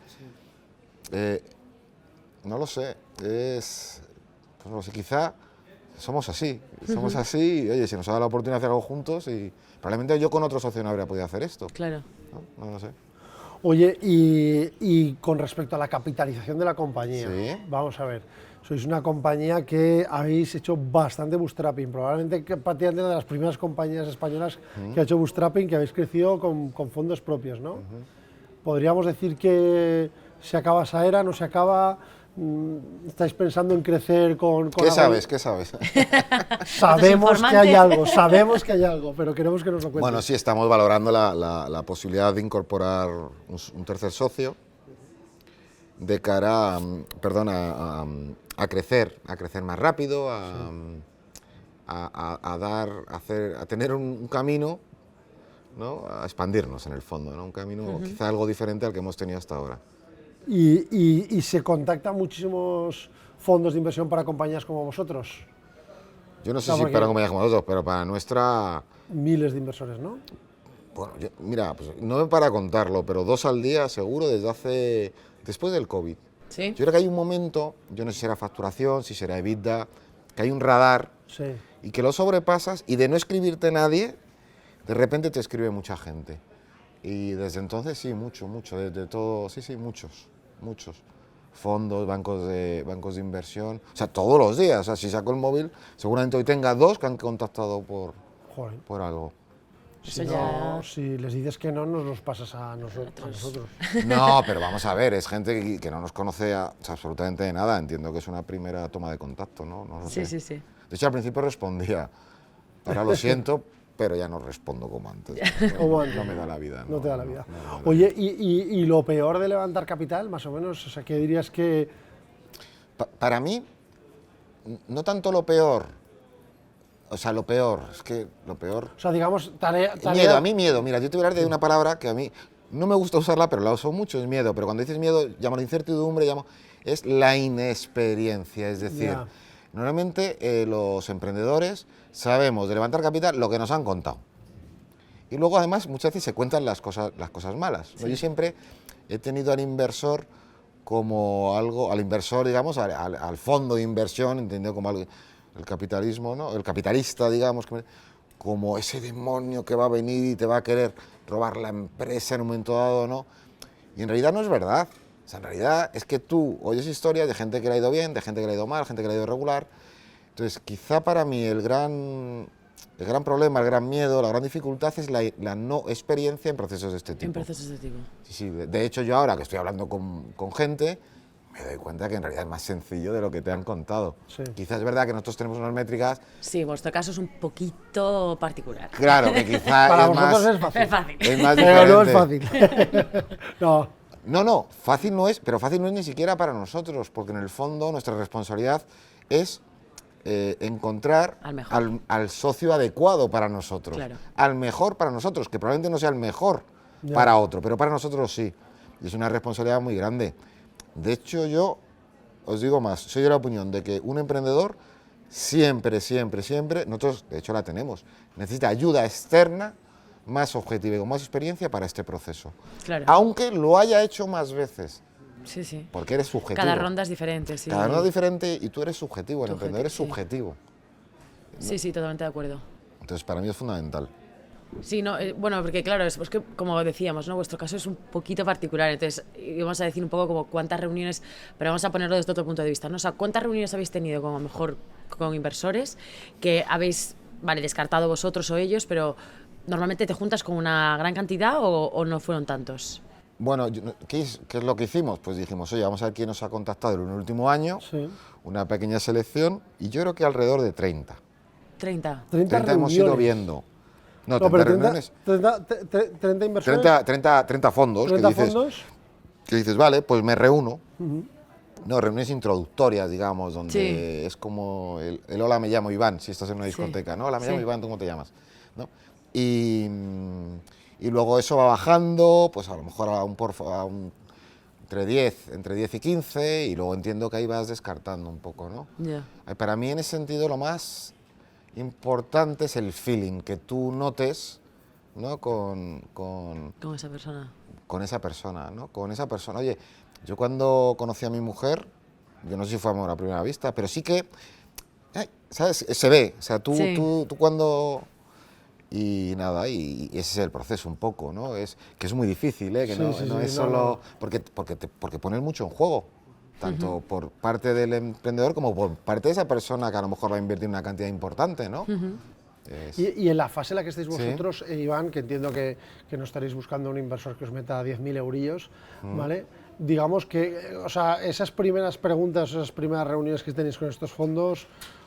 no lo sé, pues no lo sé, quizá somos así, y oye, si nos ha dado la oportunidad de hacer algo juntos, y probablemente yo con otro socio no habría podido hacer esto, Claro. ¿no? No lo sé. Oye, y con respecto a la capitalización de la compañía, Sí. vamos a ver, sois una compañía que habéis hecho bastante bootstrapping, probablemente que prácticamente de las primeras compañías españolas que ha hecho bootstrapping, que habéis crecido con fondos propios, ¿no? Podríamos decir que se acaba esa era, no se acaba, estáis pensando en crecer con ¿Qué algo- sabes? ¿Qué sabes? Sabemos que hay informante. sabemos que hay algo, pero queremos que nos lo cuentes. Bueno, sí, estamos valorando la posibilidad de incorporar un tercer socio de cara a crecer más rápido, a tener un camino, ¿no? A expandirnos en el fondo, ¿no? Un camino quizá algo diferente al que hemos tenido hasta ahora. Y se contactan muchísimos fondos de inversión para compañías como vosotros, Yo no sé No, si porque- para compañías como nosotros, pero para nuestra... miles de inversores, ¿no? Bueno, mira, pues, no me para contarlo, pero 2 al día seguro después del COVID. Sí. Yo creo que hay un momento, yo no sé si será facturación, si será EBITDA, que hay un radar Sí. y que lo sobrepasas y de no escribirte nadie, de repente te escribe mucha gente. Y desde entonces sí, mucho, desde todo, sí, muchos. Fondos, bancos de inversión, o sea, todos los días, o sea, si saco el móvil, seguramente hoy tenga 2 que han contactado Joder. por algo. Eso Si, ya... no, si les dices que no, nos los pasas a nosotros. No, pero vamos a ver, es gente que no nos conoce o sea, absolutamente de nada, entiendo que es una primera toma de contacto, ¿no? No lo sé. Sí. De hecho, al principio respondía, ahora lo siento, pero ya no respondo como antes. Como antes. No me da la vida. No te da la vida. no me da la Oye, y lo peor de levantar capital, más o menos, o sea, ¿qué dirías que...? Para mí, no tanto lo peor, o sea, lo peor, es que lo peor... O sea, digamos, tarea... Miedo, a mí miedo, mira, yo te voy a hablar de una palabra que a mí no me gusta usarla, pero la uso mucho, es miedo, pero cuando dices miedo, llámalo incertidumbre, es la inexperiencia, es decir, Ya. Normalmente los emprendedores sabemos de levantar capital lo que nos han contado. Y luego además muchas veces se cuentan las cosas malas, ¿no? Yo siempre he tenido al inversor como algo, al inversor, digamos, al fondo de inversión, entendido como el capitalismo, ¿no? El capitalista, digamos, como ese demonio que va a venir y te va a querer robar la empresa en un momento dado, ¿no? Y en realidad no es verdad. O sea, en realidad es que tú oyes historias de gente que le ha ido bien, de gente que le ha ido mal, gente que le ha ido regular. Entonces, quizá para mí el gran problema, el gran miedo, la gran dificultad es la no experiencia en procesos de este tipo. En procesos de tipo. Sí, sí. De hecho, yo ahora que estoy hablando con gente, me doy cuenta que en realidad es más sencillo de lo que te han contado. Sí. Quizás es verdad que nosotros tenemos unas métricas... Sí, vuestro caso es un poquito particular. Claro, que quizá Para es más... vosotros es fácil. Es fácil. Es más Pero no es diferente. fácil. No. No, fácil no es, pero fácil no es ni siquiera para nosotros, porque en el fondo nuestra responsabilidad es encontrar al socio adecuado para nosotros, Claro. al mejor para nosotros, que probablemente no sea el mejor Ya. para otro, pero para nosotros sí. Y es una responsabilidad muy grande. De hecho, yo os digo más, soy de la opinión de que un emprendedor siempre, nosotros de hecho la tenemos, necesita ayuda externa más objetiva y con más experiencia para este proceso. Claro. Aunque lo haya hecho más veces, Sí, sí. porque eres subjetivo. Cada ronda es diferente, sí. Cada ronda es diferente y tú eres subjetivo, el Tu emprendedor es sí. subjetivo. Sí, sí, totalmente de acuerdo. Entonces, para mí es fundamental. Sí, no, bueno, porque claro, es que como decíamos, ¿no? Vuestro caso es un poquito particular, entonces vamos a decir un poco como cuántas reuniones, pero vamos a ponerlo desde otro punto de vista, ¿no? O sea, ¿cuántas reuniones habéis tenido como mejor con inversores que habéis, vale, descartado vosotros o ellos, pero normalmente te juntas con una gran cantidad o no fueron tantos? Bueno, ¿qué es lo que hicimos? Pues dijimos, oye, vamos a ver quién nos ha contactado en el último año, Sí. una pequeña selección, y yo creo que alrededor de 30. 30. 30 hemos ido reuniones. viendo. No, No, 30 pero reuniones. 30 inversores. 30 fondos. 30 que dices, fondos. que dices, vale, pues me reúno. No, reuniones introductorias, digamos, donde Sí. es como el hola, me llamo Iván, si estás en una discoteca, ¿no? Hola, me llamo Sí. Iván, ¿tú cómo te llamas? ¿No? Y luego eso va bajando, pues a lo mejor entre 10 y 15, y luego entiendo que ahí vas descartando un poco, ¿no? Ya. Para mí, en ese sentido, lo más importante es el feeling que tú notes, ¿no? con Con esa persona. esa persona, ¿no? Con esa persona. Oye, yo cuando conocí a mi mujer, yo no sé si fue amor a primera vista, pero sí que, ¿sabes? Se ve, o sea, Sí. tú cuando... Y nada, y ese es el proceso un poco, ¿no? Que es muy difícil, ¿eh? Que Sí, no, sí, no sí, es no, solo... no. Porque pones mucho en juego, tanto por parte del emprendedor como por parte de esa persona que a lo mejor va a invertir una cantidad importante, ¿no? Y en la fase en la que estáis Sí. vosotros, Iván, que entiendo que no estaréis buscando un inversor que os meta 10.000 eurillos, ¿vale? Digamos que, o sea, esas primeras preguntas, esas primeras reuniones que tenéis con estos fondos,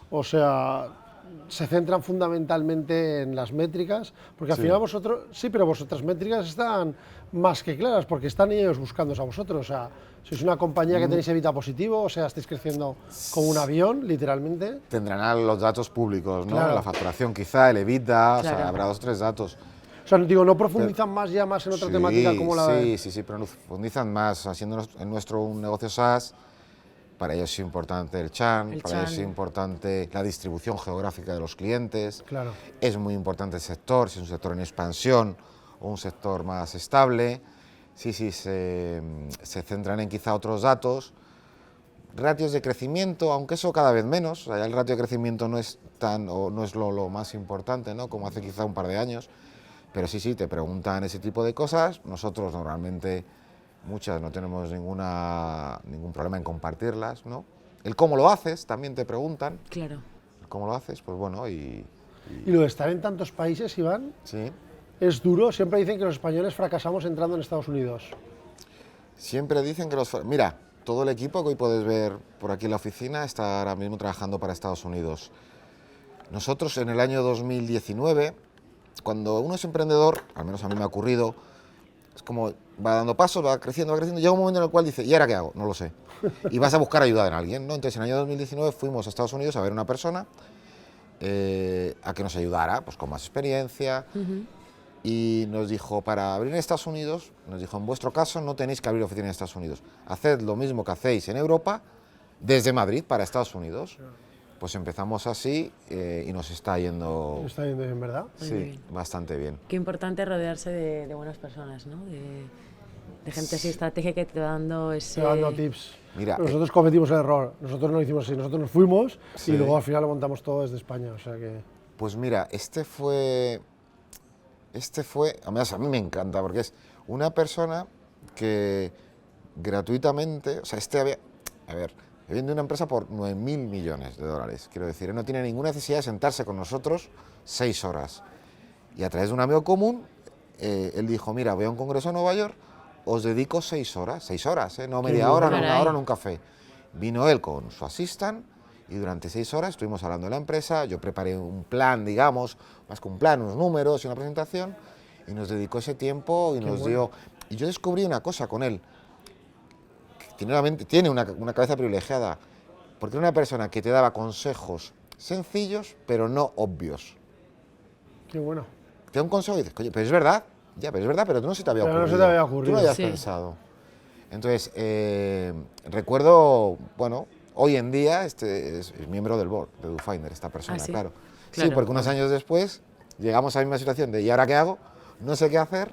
o sea, se centran fundamentalmente en las métricas, porque al Sí. final vosotros, sí, pero vuestras métricas están más que claras, porque están ellos buscándoos a vosotros, o sea, sois una compañía que tenéis EBITDA positivo, o sea, estáis creciendo como un avión, literalmente. Tendrán los datos públicos, ¿no? Claro. La facturación quizá, el EBITDA, o sea, Claro. habrá 2 o 3 datos. O sea, digo, no profundizan más ya más en otra temática como la de... Sí, profundizan más, haciendo en nuestro un negocio SaaS. Para ellos es importante el churn, para ellos es churn. importante la distribución geográfica de los clientes. Claro. Es muy importante el sector, si es un sector en expansión o un sector más estable. Sí, se centran en quizá otros datos. Ratios de crecimiento, aunque eso cada vez menos. O sea, ya el ratio de crecimiento no es lo más importante, ¿no? Como hace quizá un par de años. Pero sí, te preguntan ese tipo de cosas. Nosotros normalmente, muchas, no tenemos ningún problema en compartirlas, ¿no? El cómo lo haces, también te preguntan. Claro. El cómo lo haces, pues bueno, Y lo de estar en tantos países, Iván, sí. es duro. Siempre dicen que los españoles fracasamos entrando en Estados Unidos. Siempre dicen que Mira, todo el equipo que hoy puedes ver por aquí en la oficina está ahora mismo trabajando para Estados Unidos. Nosotros en el año 2019, cuando uno es emprendedor, al menos a mí me ha ocurrido, es como va dando pasos, va creciendo, llega un momento en el cual dice, ¿y ahora qué hago? No lo sé. Y vas a buscar ayuda en alguien, ¿no? Entonces en el año 2019 fuimos a Estados Unidos a ver una persona a que nos ayudara, pues con más experiencia, y nos dijo, para abrir en Estados Unidos, nos dijo, en vuestro caso no tenéis que abrir oficina en Estados Unidos, haced lo mismo que hacéis en Europa, desde Madrid para Estados Unidos. pues empezamos así y nos está yendo, Está yendo bien, ¿verdad? Muy sí, bien. bastante bien. Qué importante rodearse de buenas personas, ¿no? De gente así estratégica que te va dando ese... Te va dando tips. Mira, Nosotros cometimos el error. Nosotros no lo hicimos así. Nosotros nos fuimos Sí. y luego al final lo montamos todo desde España. O sea que... Pues mira, además a mí me encanta porque es una persona que gratuitamente, o sea, viene de una empresa por 9.000 millones de dólares, quiero decir, él no tiene ninguna necesidad de sentarse con nosotros 6 horas. Y a través de un amigo común, él dijo, mira, voy a un congreso en Nueva York, os dedico 6 horas, no media hora, no una Caray. hora, no un café. Vino él con su assistant y durante 6 horas estuvimos hablando de la empresa, yo preparé un plan, digamos, más que un plan, unos números y una presentación, y nos dedicó ese tiempo y Qué nos bueno. dio... Y yo descubrí una cosa con él, que tiene una cabeza privilegiada, porque era una persona que te daba consejos sencillos, pero no obvios. Qué bueno. Te da un consejo y dices, coño, pero es verdad, ya, pero es verdad, pero tú no se te había Pero no ocurrido. se te había Tú ocurrido. no habías Sí. pensado. Entonces, recuerdo, bueno, hoy en día es miembro del board de DoFinder, esta persona, ¿Ah, sí? claro. Sí, Claro. porque unos años después llegamos a la misma situación de ¿y ahora qué hago? No sé qué hacer,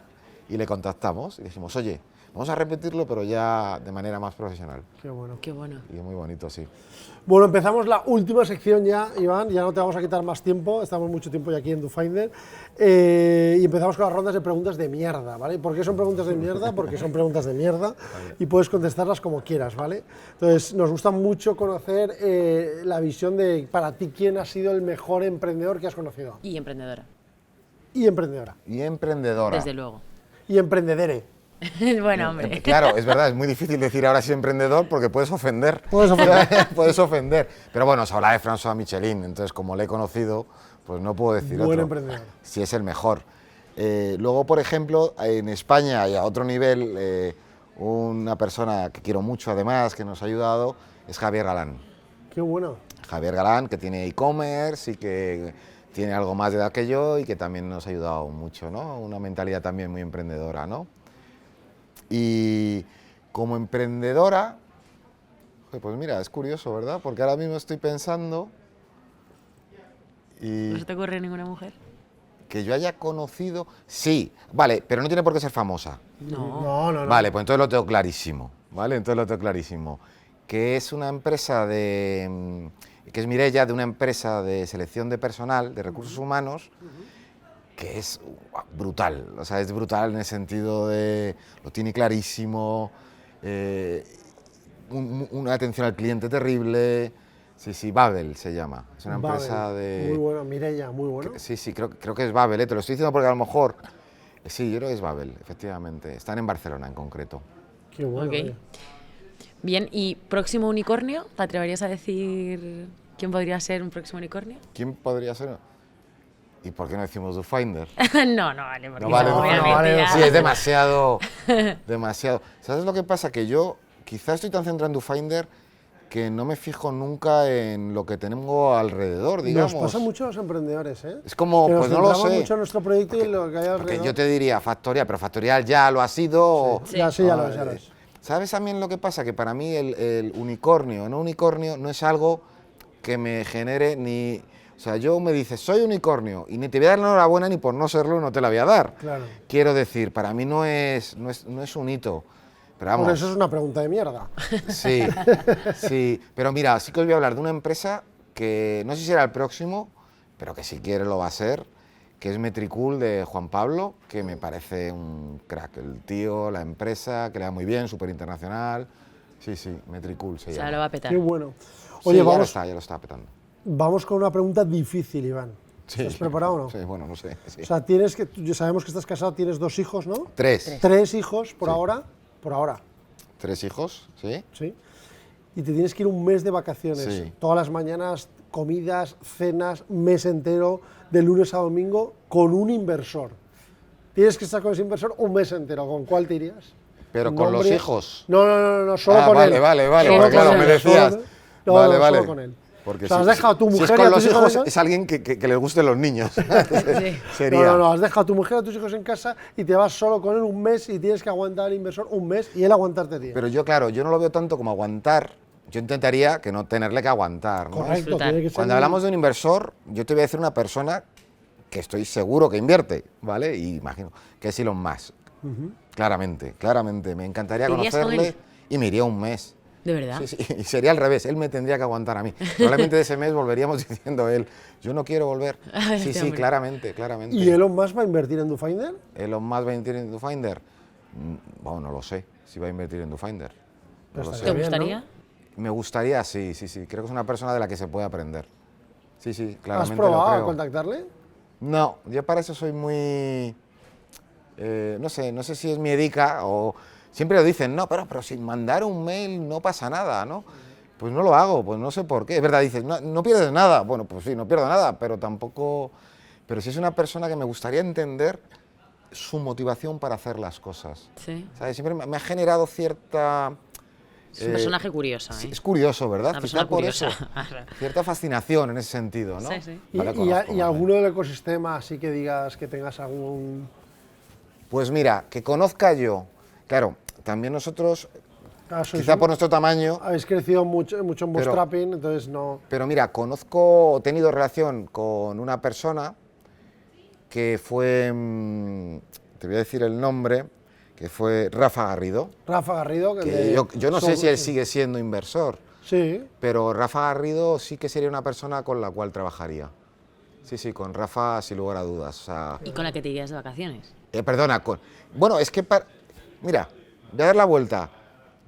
y le contactamos y dijimos, oye, vamos a repetirlo, pero ya de manera más profesional. Qué bueno. Qué bueno. Y muy bonito, sí. Bueno, empezamos la última sección ya, Iván, ya no te vamos a quitar más tiempo, estamos mucho tiempo ya aquí en DoFinder, y empezamos con las rondas de preguntas de mierda, ¿vale? ¿Por qué son preguntas de mierda? Porque son preguntas de mierda y puedes contestarlas como quieras, ¿vale? Entonces, nos gusta mucho conocer la visión de, para ti, quién ha sido el mejor emprendedor que has conocido. Y emprendedora, Y emprendedora. Y emprendedora. desde luego. Y emprendedere. Bueno, hombre. Claro, es verdad, es muy difícil decir ahora sí emprendedor porque puedes ofender. Puedes ofender. Puedes ofender. Pero bueno, se habla de François Michelin, entonces como le he conocido, pues no puedo decir Buen otro. emprendedor. Si es el mejor. Luego, por ejemplo, en España y a otro nivel, una persona que quiero mucho además, que nos ha ayudado, es Javier Galán. Qué bueno. Javier Galán, que tiene e-commerce y que tiene algo más de edad que yo y que también nos ha ayudado mucho, ¿no? Una mentalidad también muy emprendedora, ¿no? Y como emprendedora, pues mira, es curioso, ¿verdad? Porque ahora mismo estoy pensando y ¿No se te ocurre ninguna mujer? que yo haya conocido, sí, vale, pero no tiene por qué ser famosa. No. No. Vale, pues entonces lo tengo clarísimo, ¿vale? Entonces lo tengo clarísimo. Que es una empresa que es Mireia, de una empresa de selección de personal, de recursos humanos, que es brutal, o sea, es brutal en el sentido de, lo tiene clarísimo, una atención al cliente terrible, sí, Babel se llama, es una empresa Babel. de... Muy bueno, Mireia, muy bueno. Sí, creo que es Babel, te lo estoy diciendo porque a lo mejor, sí, yo creo que es Babel, efectivamente, están en Barcelona en concreto. Qué bueno. Ok. oye. Bien, ¿y próximo unicornio? ¿Te atreverías a decir quién podría ser un próximo unicornio? ¿Quién podría ser? ¿Y por qué no decimos DoFinder? No, vale, porque No vale, no, obviamente no vale, ya- Sí, es demasiado. ¿Sabes lo que pasa? Que yo quizás estoy tan centrado en DoFinder que no me fijo nunca en lo que tengo alrededor, digamos. Nos pasa mucho a los emprendedores, ¿eh? Es como, que nos pues no lo centramos sé. mucho en nuestro proyecto y lo que hay Porque alrededor. yo te diría Factorial, pero Factorial ya lo ha sido. o- Sí. Ya, sí, ya lo es, ya lo es. ¿Sabes también lo que pasa? Que para mí el unicornio, no unicornio, no es algo que me genere ni... O sea, yo me dices, soy unicornio, y ni te voy a dar la enhorabuena ni por no serlo, no te la voy a dar. Claro. Quiero decir, para mí no es un hito. Pero vamos, Por eso es una pregunta de mierda. sí. Pero mira, sí que os voy a hablar de una empresa que no sé si será el próximo, pero que si quiere lo va a ser, que es Metricool de Juan Pablo, que me parece un crack. El tío, la empresa, que le da muy bien, súper internacional. Sí, Metricool se O llama. sea, lo va a petar. Qué bueno. Sí, Oye, ya lo está petando. vamos con una pregunta difícil, Iván. Sí. ¿Estás preparado o no? Sí, bueno, no sé. Sí. O sea, ya sabemos que estás casado, tienes 2 hijos, ¿no? Tres. 3 hijos por Sí. ahora. Por ahora, 3 hijos, ¿sí? ¿sí? Y te tienes que ir un mes de vacaciones. Sí. Todas las mañanas, comidas, cenas, mes entero, de lunes a domingo, con un inversor. Tienes que estar con ese inversor un mes entero. ¿Con cuál te irías? Pero con los hijos. No, solo Ah, con vale, él. vale, Solo porque con claro, él, me decías. solo- no, vale, no, vale. solo con él. Porque O sea, has dejado a tu si mujer es y con a los tus hijos hijos, en casa. es alguien que le gusten los niños. Sería. No, has dejado a tu mujer, a tus hijos en casa y te vas solo con él un mes y tienes que aguantar al inversor un mes y él aguantarte a ti. Pero yo, claro, yo no lo veo tanto como aguantar, yo intentaría que no tenerle que aguantar, ¿no? Correcto, Disfrutar. tiene que ser Cuando hablamos de un inversor, yo te voy a decir una persona que estoy seguro que invierte, ¿vale? Y imagino que es Elon Musk. Claramente, claramente. Me encantaría ¿Te irías con conocerle él? y me iría un mes. ¿De verdad? Sí, sí, y sería al revés, él me tendría que aguantar a mí. Probablemente de ese mes volveríamos diciendo él, yo no quiero volver. Ay, Sí, este sí, hombre. claramente, claramente. ¿Y Elon Musk va a invertir en DoFinder? Elon Musk va a invertir en DoFinder. Bueno, no lo sé si va a invertir en DoFinder. No Pero lo estaría ¿Te sé. bien, gustaría? ¿no? Me gustaría, sí, sí, sí. Creo que es una persona de la que se puede aprender. Sí, sí, ¿Has claramente probado lo a creo. contactarle? No, yo para eso soy muy... no sé si es mi edica o... Siempre lo dicen, no, pero sin mandar un mail no pasa nada, ¿no? Pues no lo hago, pues no sé por qué. Es verdad, dices, no pierdes nada. Bueno, pues sí, no pierdo nada, pero tampoco... Pero sí es una persona que me gustaría entender su motivación para hacer las cosas. Sí. ¿Sabes? Siempre me ha generado cierta... Es un personaje curioso, sí, ¿eh? es curioso, ¿verdad? Una Quizá persona por curiosa. eso. Cierta fascinación en ese sentido, ¿no? Sí, sí. ¿Y, No le y conozco, ¿vale? alguno del ecosistema así que digas que tengas algún... Pues mira, que conozca yo. Claro, también nosotros, Ah, quizá por nuestro tamaño, Habéis crecido mucho en Pero- bootstrapping, entonces no... pero mira, he tenido relación con una persona que fue, te voy a decir el nombre, que fue Rafa Garrido. Rafa Garrido, que Que yo no sé si él sigue siendo inversor, Sí, pero Rafa Garrido sí que sería una persona con la cual trabajaría. Sí, sí, con Rafa sin lugar a dudas. O sea, ¿Y con la que te irías de vacaciones? perdona, bueno, es que, mira, voy a dar la vuelta.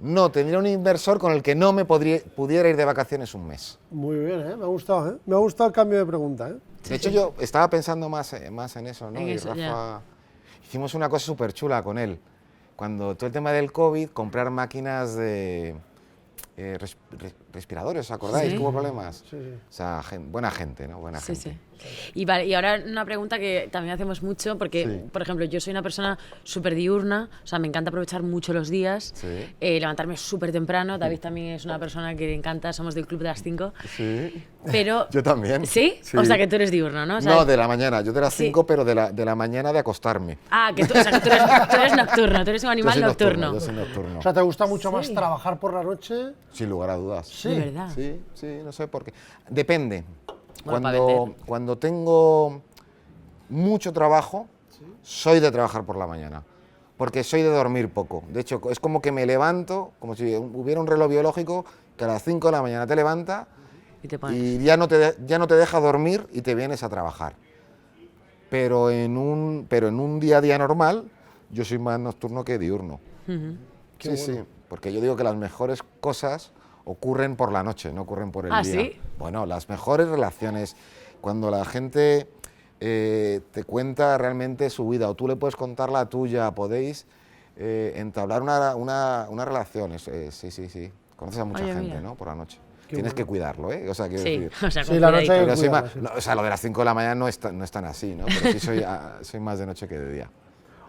No, tendría un inversor con el que no me pudiera ir de vacaciones un mes. muy bien, ¿eh? Me ha gustado, ¿eh? Me ha gustado el cambio de pregunta, ¿eh? De hecho, yo estaba pensando más en eso, ¿no? En Y eso, Rafa, ya. hicimos una cosa súper chula con él. Cuando todo el tema del COVID, comprar máquinas de respiradores, ¿os acordáis? Sí. Que hubo problemas. Sí, sí. O sea, buena gente, ¿no? Buena Sí, gente. sí. Y, vale, y ahora una pregunta que también hacemos mucho, porque, Sí. por ejemplo, yo soy una persona súper diurna, o sea, me encanta aprovechar mucho los días, Sí. levantarme súper temprano. David también es una persona que le encanta, somos del club de las 5, Sí. pero... Yo también. ¿Sí? Sí. O sea, que tú eres diurno, ¿no? O sea, No, de la mañana. Yo de las Sí. 5, pero de la mañana de acostarme. Ah, que tú, o sea, que tú eres nocturno, tú eres un Yo animal soy nocturno. Yo soy nocturno. O sea, ¿te gusta mucho más Sí. trabajar por la noche? Sin lugar a dudas. Sí. De verdad. Sí, sí, no sé por qué. Depende. Bueno, para vender. Cuando tengo mucho trabajo, soy de trabajar por la mañana. Porque soy de dormir poco. De hecho, es como que me levanto, como si hubiera un reloj biológico que a las 5 de la mañana te levanta Y te pones. y ya no te deja dormir y te vienes a trabajar. Pero en un día a día normal, yo soy más nocturno que diurno. Ujú. Sí, sí, porque yo digo que las mejores cosas ocurren por la noche, no ocurren por el ¿Ah, día. sí? Bueno, las mejores relaciones, cuando la gente te cuenta realmente su vida, o tú le puedes contar la tuya, podéis entablar una relación. Sí, sí, sí. Conoces a mucha Oye, gente, mira. ¿no? Por la noche. Qué Tienes bueno. que cuidarlo, ¿eh? O sea, quiero Sí, decir... o sea, Sí, con la noche cuidadito. Pero soy cuidarla, más, sí. no, o sea, lo de las 5 de la mañana no es tan así, ¿no? Pero sí soy más de noche que de día.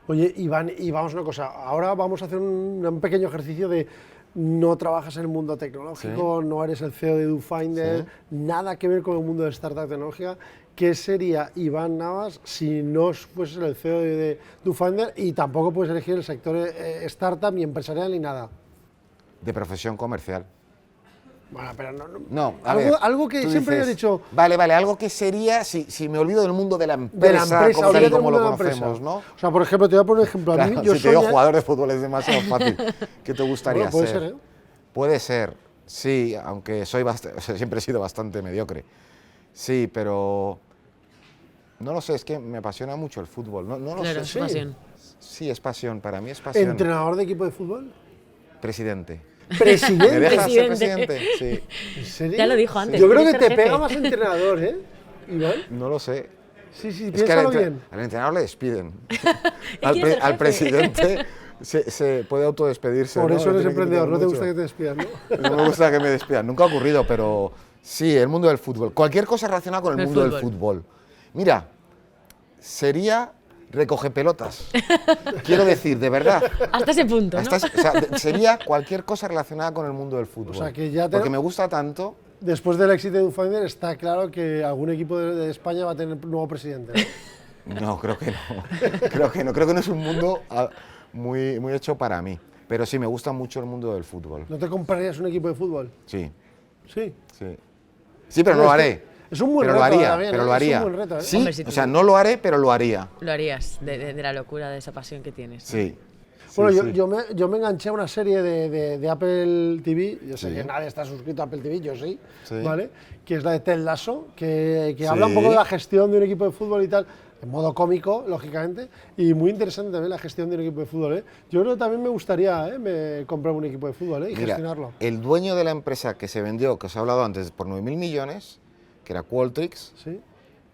Oye, Iván, y vamos a una cosa. Ahora vamos a hacer un pequeño ejercicio de no trabajas en el mundo tecnológico, no eres el CEO de DoFinder, Sí. nada que ver con el mundo de startup tecnológica. ¿Qué sería Iván Navas si no fueses el CEO de DoFinder y tampoco puedes elegir el sector startup ni empresarial ni nada? De profesión comercial. Bueno, pero No, a algo, ver, algo que tú siempre dices, he dicho Vale, algo que sería si me olvido del mundo de la empresa, de la empresa, como, tal y olvídate del como mundo lo de la empresa. conocemos, ¿no? O sea, por ejemplo, te voy a poner un ejemplo. A mí, Claro, yo si te soy digo jugador de fútbol es demasiado fácil. ¿Qué te gustaría Bueno, puede ser? ser, ¿eh? Puede ser, sí, aunque siempre he sido bastante mediocre. Sí, pero no lo sé, es que me apasiona mucho el fútbol. No lo Claro, sé. es su pasión. Sí, es pasión, para mí es pasión. ¿Entrenador de equipo de fútbol? Presidente. ¿Me ¿Presidente? dejas ser Presidente. presidente? Sí. ¿En serio? Ya lo dijo antes. Yo creo quiere que ser te jefe. pega más entrenador, ¿eh? Iván. No lo sé. Sí, sí, Es que al, piénsalo bien. al entrenador le despiden. quiere ser al jefe. presidente se puede autodespedirse. Por ¿no? eso Le eres tiene que emprendedor, no quitar te gusta que mucho. te despidan, ¿no? No me gusta que me despidan, nunca ha ocurrido, pero sí, el mundo del fútbol. Cualquier cosa relacionada con el El mundo del fútbol. fútbol. Mira, sería recoge pelotas. Quiero decir, de verdad. Hasta ese punto, ¿no? O sea, sería cualquier cosa relacionada con el mundo del fútbol. O sea, que ya Porque me gusta tanto. Después del éxito de DoFinder está claro que algún equipo de España va a tener nuevo presidente, ¿no? No, creo que no. Creo que no es un mundo muy hecho para mí. Pero sí, me gusta mucho el mundo del fútbol. ¿No te comprarías un equipo de fútbol? Sí, Sí. sí. Sí, pero no lo haré. Es un buen pero reto lo haría, también, pero ¿eh? lo haría. Es un buen reto, ¿eh? Sí, Hombre, si o tú- sea, no lo haré, pero lo haría. Lo harías, de la locura, de esa pasión que tienes. Sí. Bueno, Sí, yo, sí. yo me enganché a una serie de Apple TV, yo sé Sí. que nadie está suscrito a Apple TV, yo sí, Sí. ¿vale? Que es la de Ted Lasso, que Sí. habla un poco de la gestión de un equipo de fútbol y tal, en modo cómico, lógicamente, y muy interesante también la gestión de un equipo de fútbol, ¿eh? Yo creo que también me gustaría comprar un equipo de fútbol, ¿eh? Y Mira, gestionarlo. el dueño de la empresa que se vendió, que os he hablado antes, por 9.000 millones, que era Qualtrics, ¿Sí?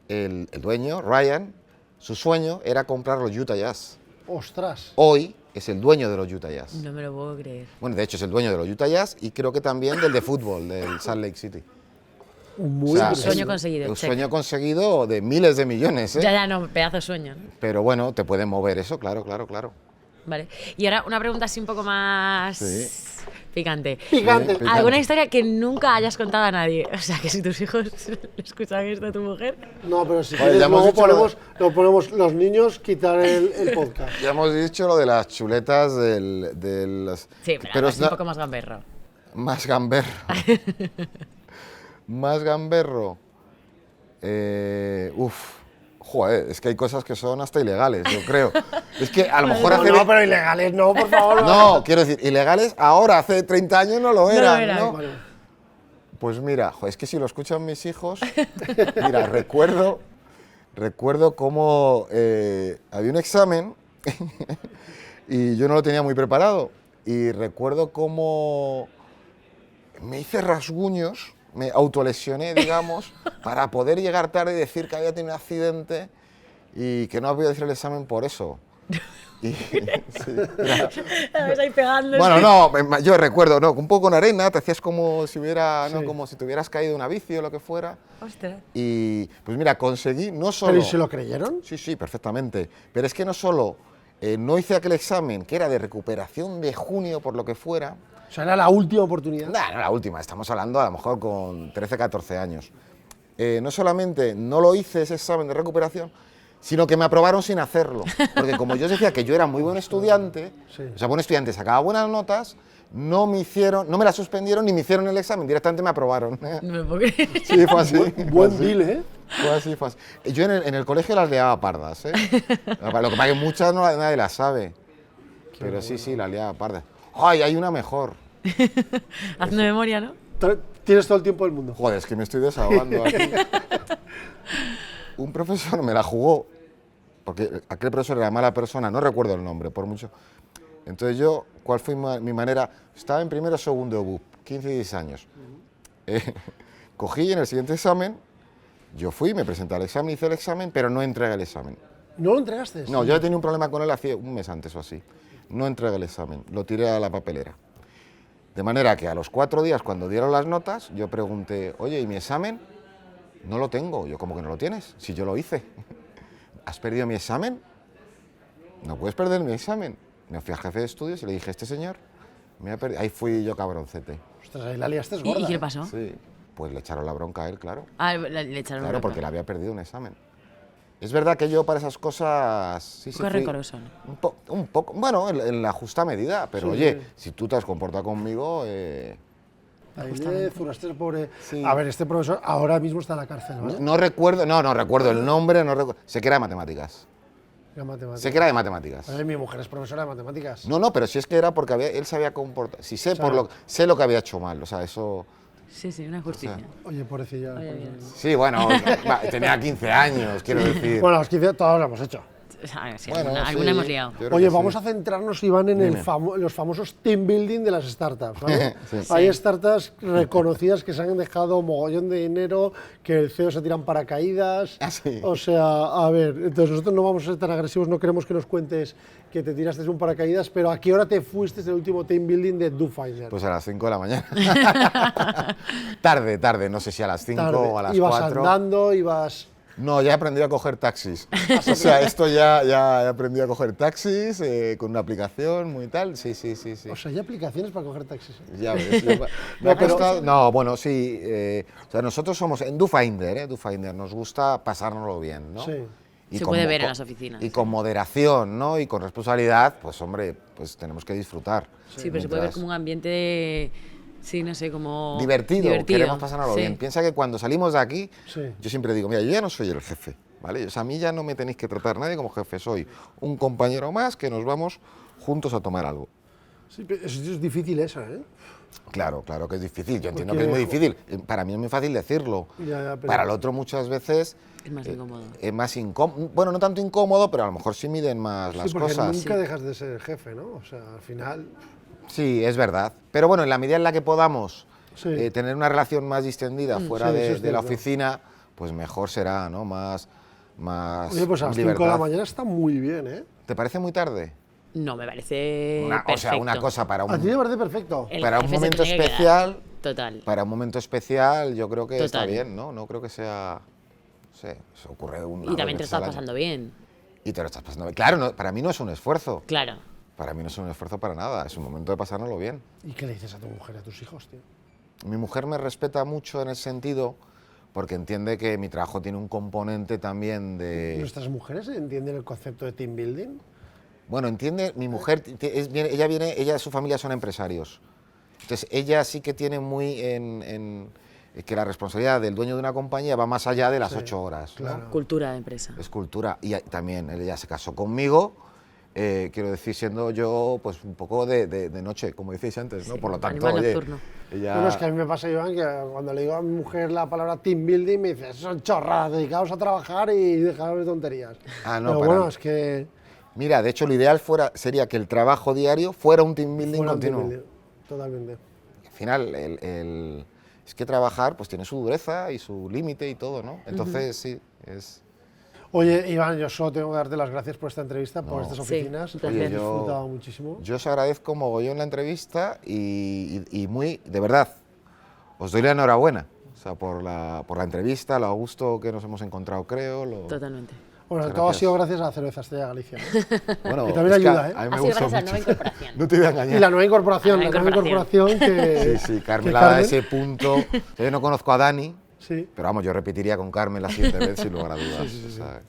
el dueño, Ryan, su sueño era comprar los Utah Jazz. ¡Ostras! Hoy es el dueño de los Utah Jazz. No me lo puedo creer. Bueno, de hecho es el dueño de los Utah Jazz y creo que también del de fútbol, del Salt Lake City. Muy O sea, interesante. Sueño conseguido, Un check. sueño conseguido de miles de millones, ¿eh? Ya, no, pedazo de sueño, ¿no? Pero bueno, te pueden mover eso, claro, claro, claro. Vale. Y ahora una pregunta así un poco más Sí. picante. Picante. Sí, ¿Alguna historia que nunca hayas contado a nadie? O sea, que si tus hijos escuchan esto de tu mujer. No, pero si Joder, quieres, ya hemos luego dicho lo de- lo ponemos los niños, quitar el podcast. Ya hemos dicho lo de las chuletas del Sí, pero es es un na- poco más gamberro. más gamberro. Más gamberro. Joder, es que hay cosas que son hasta ilegales, yo creo. Es que a lo mejor hace... No, pero ilegales no, por favor. No, quiero decir, ilegales ahora, hace 30 años no lo eran, eran. ¿no? Vale. Pues mira, es que si lo escuchan mis hijos, mira, recuerdo cómo había un examen y yo no lo tenía muy preparado. Y recuerdo cómo me hice rasguños, me autolesioné, digamos, para poder llegar tarde y decir que había tenido un accidente y que no había podido hacer el examen por eso. Y, sí, era- ¿Sabes? Ahí pegándose. bueno, no, yo recuerdo, no, un poco con arena, te hacías como si hubiera, Sí. no, como si te hubieras caído de una bici o lo que fuera. Ostras. Y pues mira, conseguí no solo... ¿Pero y se lo creyeron? Sí, sí, perfectamente. Pero es que no solo no hice aquel examen, que era de recuperación de junio por lo que fuera. O sea, era la última oportunidad. No, la última, estamos hablando a lo mejor con 13, 14 años. No solamente no lo hice ese examen de recuperación, sino que me aprobaron sin hacerlo. Porque como yo os decía que yo era muy buen estudiante, Sí. o sea, buen estudiante, sacaba buenas notas, no me la suspendieron ni me hicieron el examen, directamente me aprobaron. No me lo puedo creer. Sí, fue así. Buen fue así. deal, ¿eh? Fue así, fue así. Yo en el colegio las liaba pardas, ¿eh? Lo que pasa es que muchas nadie las sabe. Pero sí, sí, las liaba pardas. ¡Ay, hay una mejor! Hazme memoria, ¿no? Tienes todo el tiempo del mundo. Joder, es que me estoy desahogando aquí. Un profesor me la jugó, porque aquel profesor era mala persona, no recuerdo el nombre, por mucho. Entonces yo, ¿cuál fue mi manera? Estaba en primero o segundo de BUP, 15 y 16 años. Cogí en el siguiente examen, yo fui, me presenté al examen, hice el examen, pero no entregué el examen. ¿No lo entregaste? No, yo tenía un problema con él hace un mes antes o así. No entregué el examen, lo tiré a la papelera. De manera que a los 4 días, cuando dieron las notas, yo pregunté, oye, ¿y mi examen? No lo tengo. Yo, ¿cómo que no lo tienes? Si yo lo hice. ¿Has perdido mi examen? No puedes perder mi examen. Me fui al jefe de estudios y le dije, este señor me ha perdido. Ahí fui yo cabroncete. Ostras, ahí la liaste ¿Y gorda. qué le pasó? Sí. Pues le echaron la bronca a él, claro. Ah, le echaron Claro, bronca. porque le había perdido un examen. Es verdad que yo para esas cosas... Sí, Un sí, poco fui rencoroso, ¿no? un poco, bueno, en la justa medida, pero Sí, oye, sí. si tú te has comportado conmigo... Ahí le zurraste el pobre... Sí. A ver, este profesor ahora mismo está en la cárcel, ¿vale? No recuerdo, no recuerdo el nombre, sé que era de matemáticas. La matemática. Sé que era de matemáticas. Mi mujer es profesora de matemáticas. No, pero si es que era porque él se había comportado. Si sé, Claro. sé lo que había hecho mal, o sea, eso... Sí, sí, una justicia. Oye, pobrecilla. Oye, pobrecilla. bien. Sí, bueno, tenía 15 años, quiero decir. Bueno, a los 15 todos lo hemos hecho. O sea, sí, Bueno, alguna sí, hemos liado. yo creo Oye, que sí. vamos a centrarnos, Iván, en Dime. los famosos team building de las startups, ¿vale? Sí. Hay startups reconocidas que se han dejado mogollón de dinero, que el CEO se tiran paracaídas. Ah, sí. O sea, a ver, entonces nosotros no vamos a ser tan agresivos, no queremos que nos cuentes que te tiraste un paracaídas, pero ¿a qué hora te fuiste del último team building de DoFinder? Pues a las 5 de la mañana. tarde, no sé si a las 5 o a las ibas 4. andando, ibas... No, ya he aprendido a coger taxis. O sea, esto ya he aprendido a coger taxis con una aplicación muy tal. Sí. O sea, hay aplicaciones para coger taxis. Ya ves. No, pero- No, bueno, sí. O sea, nosotros somos en DoFinder, DoFinder, nos gusta pasárnoslo bien, ¿no? Sí. Se puede ver en las oficinas. Y con moderación, ¿no? Y con responsabilidad, pues hombre, pues tenemos que disfrutar. Sí, pero se puede ver como un ambiente, sí, no sé, como... Divertido. Queremos pasarlo sí. bien. Piensa que cuando salimos de aquí, Sí. yo siempre digo, mira, yo ya no soy el jefe, ¿vale? O sea, a mí ya no me tenéis que tratar nadie como jefe, soy un compañero más que nos vamos juntos a tomar algo. Sí, pero eso es difícil eso, ¿eh? Claro, claro que es difícil. Yo entiendo Porque- que es muy difícil. Para mí es muy fácil decirlo. Ya, pero- Para el otro muchas veces Es más incómodo. es más incómodo. Bueno, no tanto incómodo, pero a lo mejor sí miden más las Sí, porque cosas. nunca dejas de ser jefe, ¿no? O sea, al final... Sí, es verdad. Pero bueno, en la medida en la que podamos Sí. tener una relación más distendida fuera Sí, de, eso es de la cierto. oficina, pues mejor será, ¿no? Más Oye, pues a las 5 de la libertad. mañana está muy bien, ¿eh? ¿Te parece muy tarde? No, me parece O sea, una perfecto. cosa para A ti me un, parece perfecto. El para un jefe se momento tiene que quedar. especial. Total. Para un momento especial, yo creo que está Total. bien, ¿no? No creo que sea. No sé, se ocurre un. Y también te estás pasando bien. Y te lo estás pasando bien. Claro, para mí no es un esfuerzo. Claro. Para mí no es un esfuerzo para nada. Es un momento de pasárnoslo bien. ¿Y qué le dices a tu mujer y a tus hijos, tío? Mi mujer me respeta mucho en ese sentido porque entiende que mi trabajo tiene un componente también de... ¿Nuestras mujeres entienden el concepto de team building? Bueno, entiende, mi mujer, ella y su familia son empresarios. Entonces, ella sí que tiene muy en que la responsabilidad del dueño de una compañía va más allá de las 8 horas. ¿no? claro. Cultura de empresa. Es cultura. Y también ella se casó conmigo, quiero decir, siendo yo pues un poco de noche, como decíais antes, ¿no? Sí, Por lo tanto, animal oye, nocturno. ella... Bueno, es que a mí me pasa, Iván, que cuando le digo a mi mujer la palabra team building, me dice, son chorradas, dedicaos a trabajar y dejaos de tonterías. Ah, no, Pero para- bueno, es que... Mira, de hecho, lo ideal sería que el trabajo diario fuera un team building fuera un team continuo. building, totalmente. Al final, es que trabajar pues tiene su dureza y su límite y todo, ¿no? Entonces, sí, es... Oye, Iván, yo solo tengo que darte las gracias por esta entrevista, por No. estas Sí, oficinas. un placer. He Oye, disfrutado muchísimo. Yo os agradezco mogollón la entrevista y muy, de verdad, os doy la enhorabuena. O sea, por la entrevista, lo a gusto que nos hemos encontrado, creo. Totalmente. Bueno, Muchas todo ha gracias. sido gracias a la cerveza Estrella Galicia, ¿no? Bueno, Que también es ayuda, ¿eh? A mí me Ha sido gusta gracias a la mucho. nueva incorporación. No te voy a engañar. Y la nueva incorporación, La nueva incorporación que... Sí, sí, Carmen que le ha dado Carmen- ese punto. Yo no conozco a Dani, Sí. pero vamos, yo repetiría con Carmen la siguiente vez sin lugar a dudas. Sí. O sea,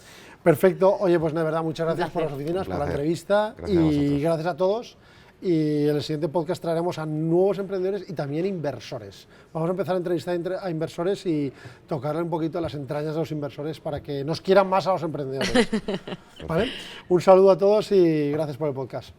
Perfecto. Oye, pues de verdad, muchas gracias por las placer. oficinas, Un por la placer. entrevista Gracias a y vosotros. gracias a todos. Y en el siguiente podcast traeremos a nuevos emprendedores y también inversores. Vamos a empezar a entrevistar a inversores y tocarle un poquito las entrañas de los inversores para que nos quieran más a los emprendedores. ¿Vale? Un saludo a todos y gracias por el podcast.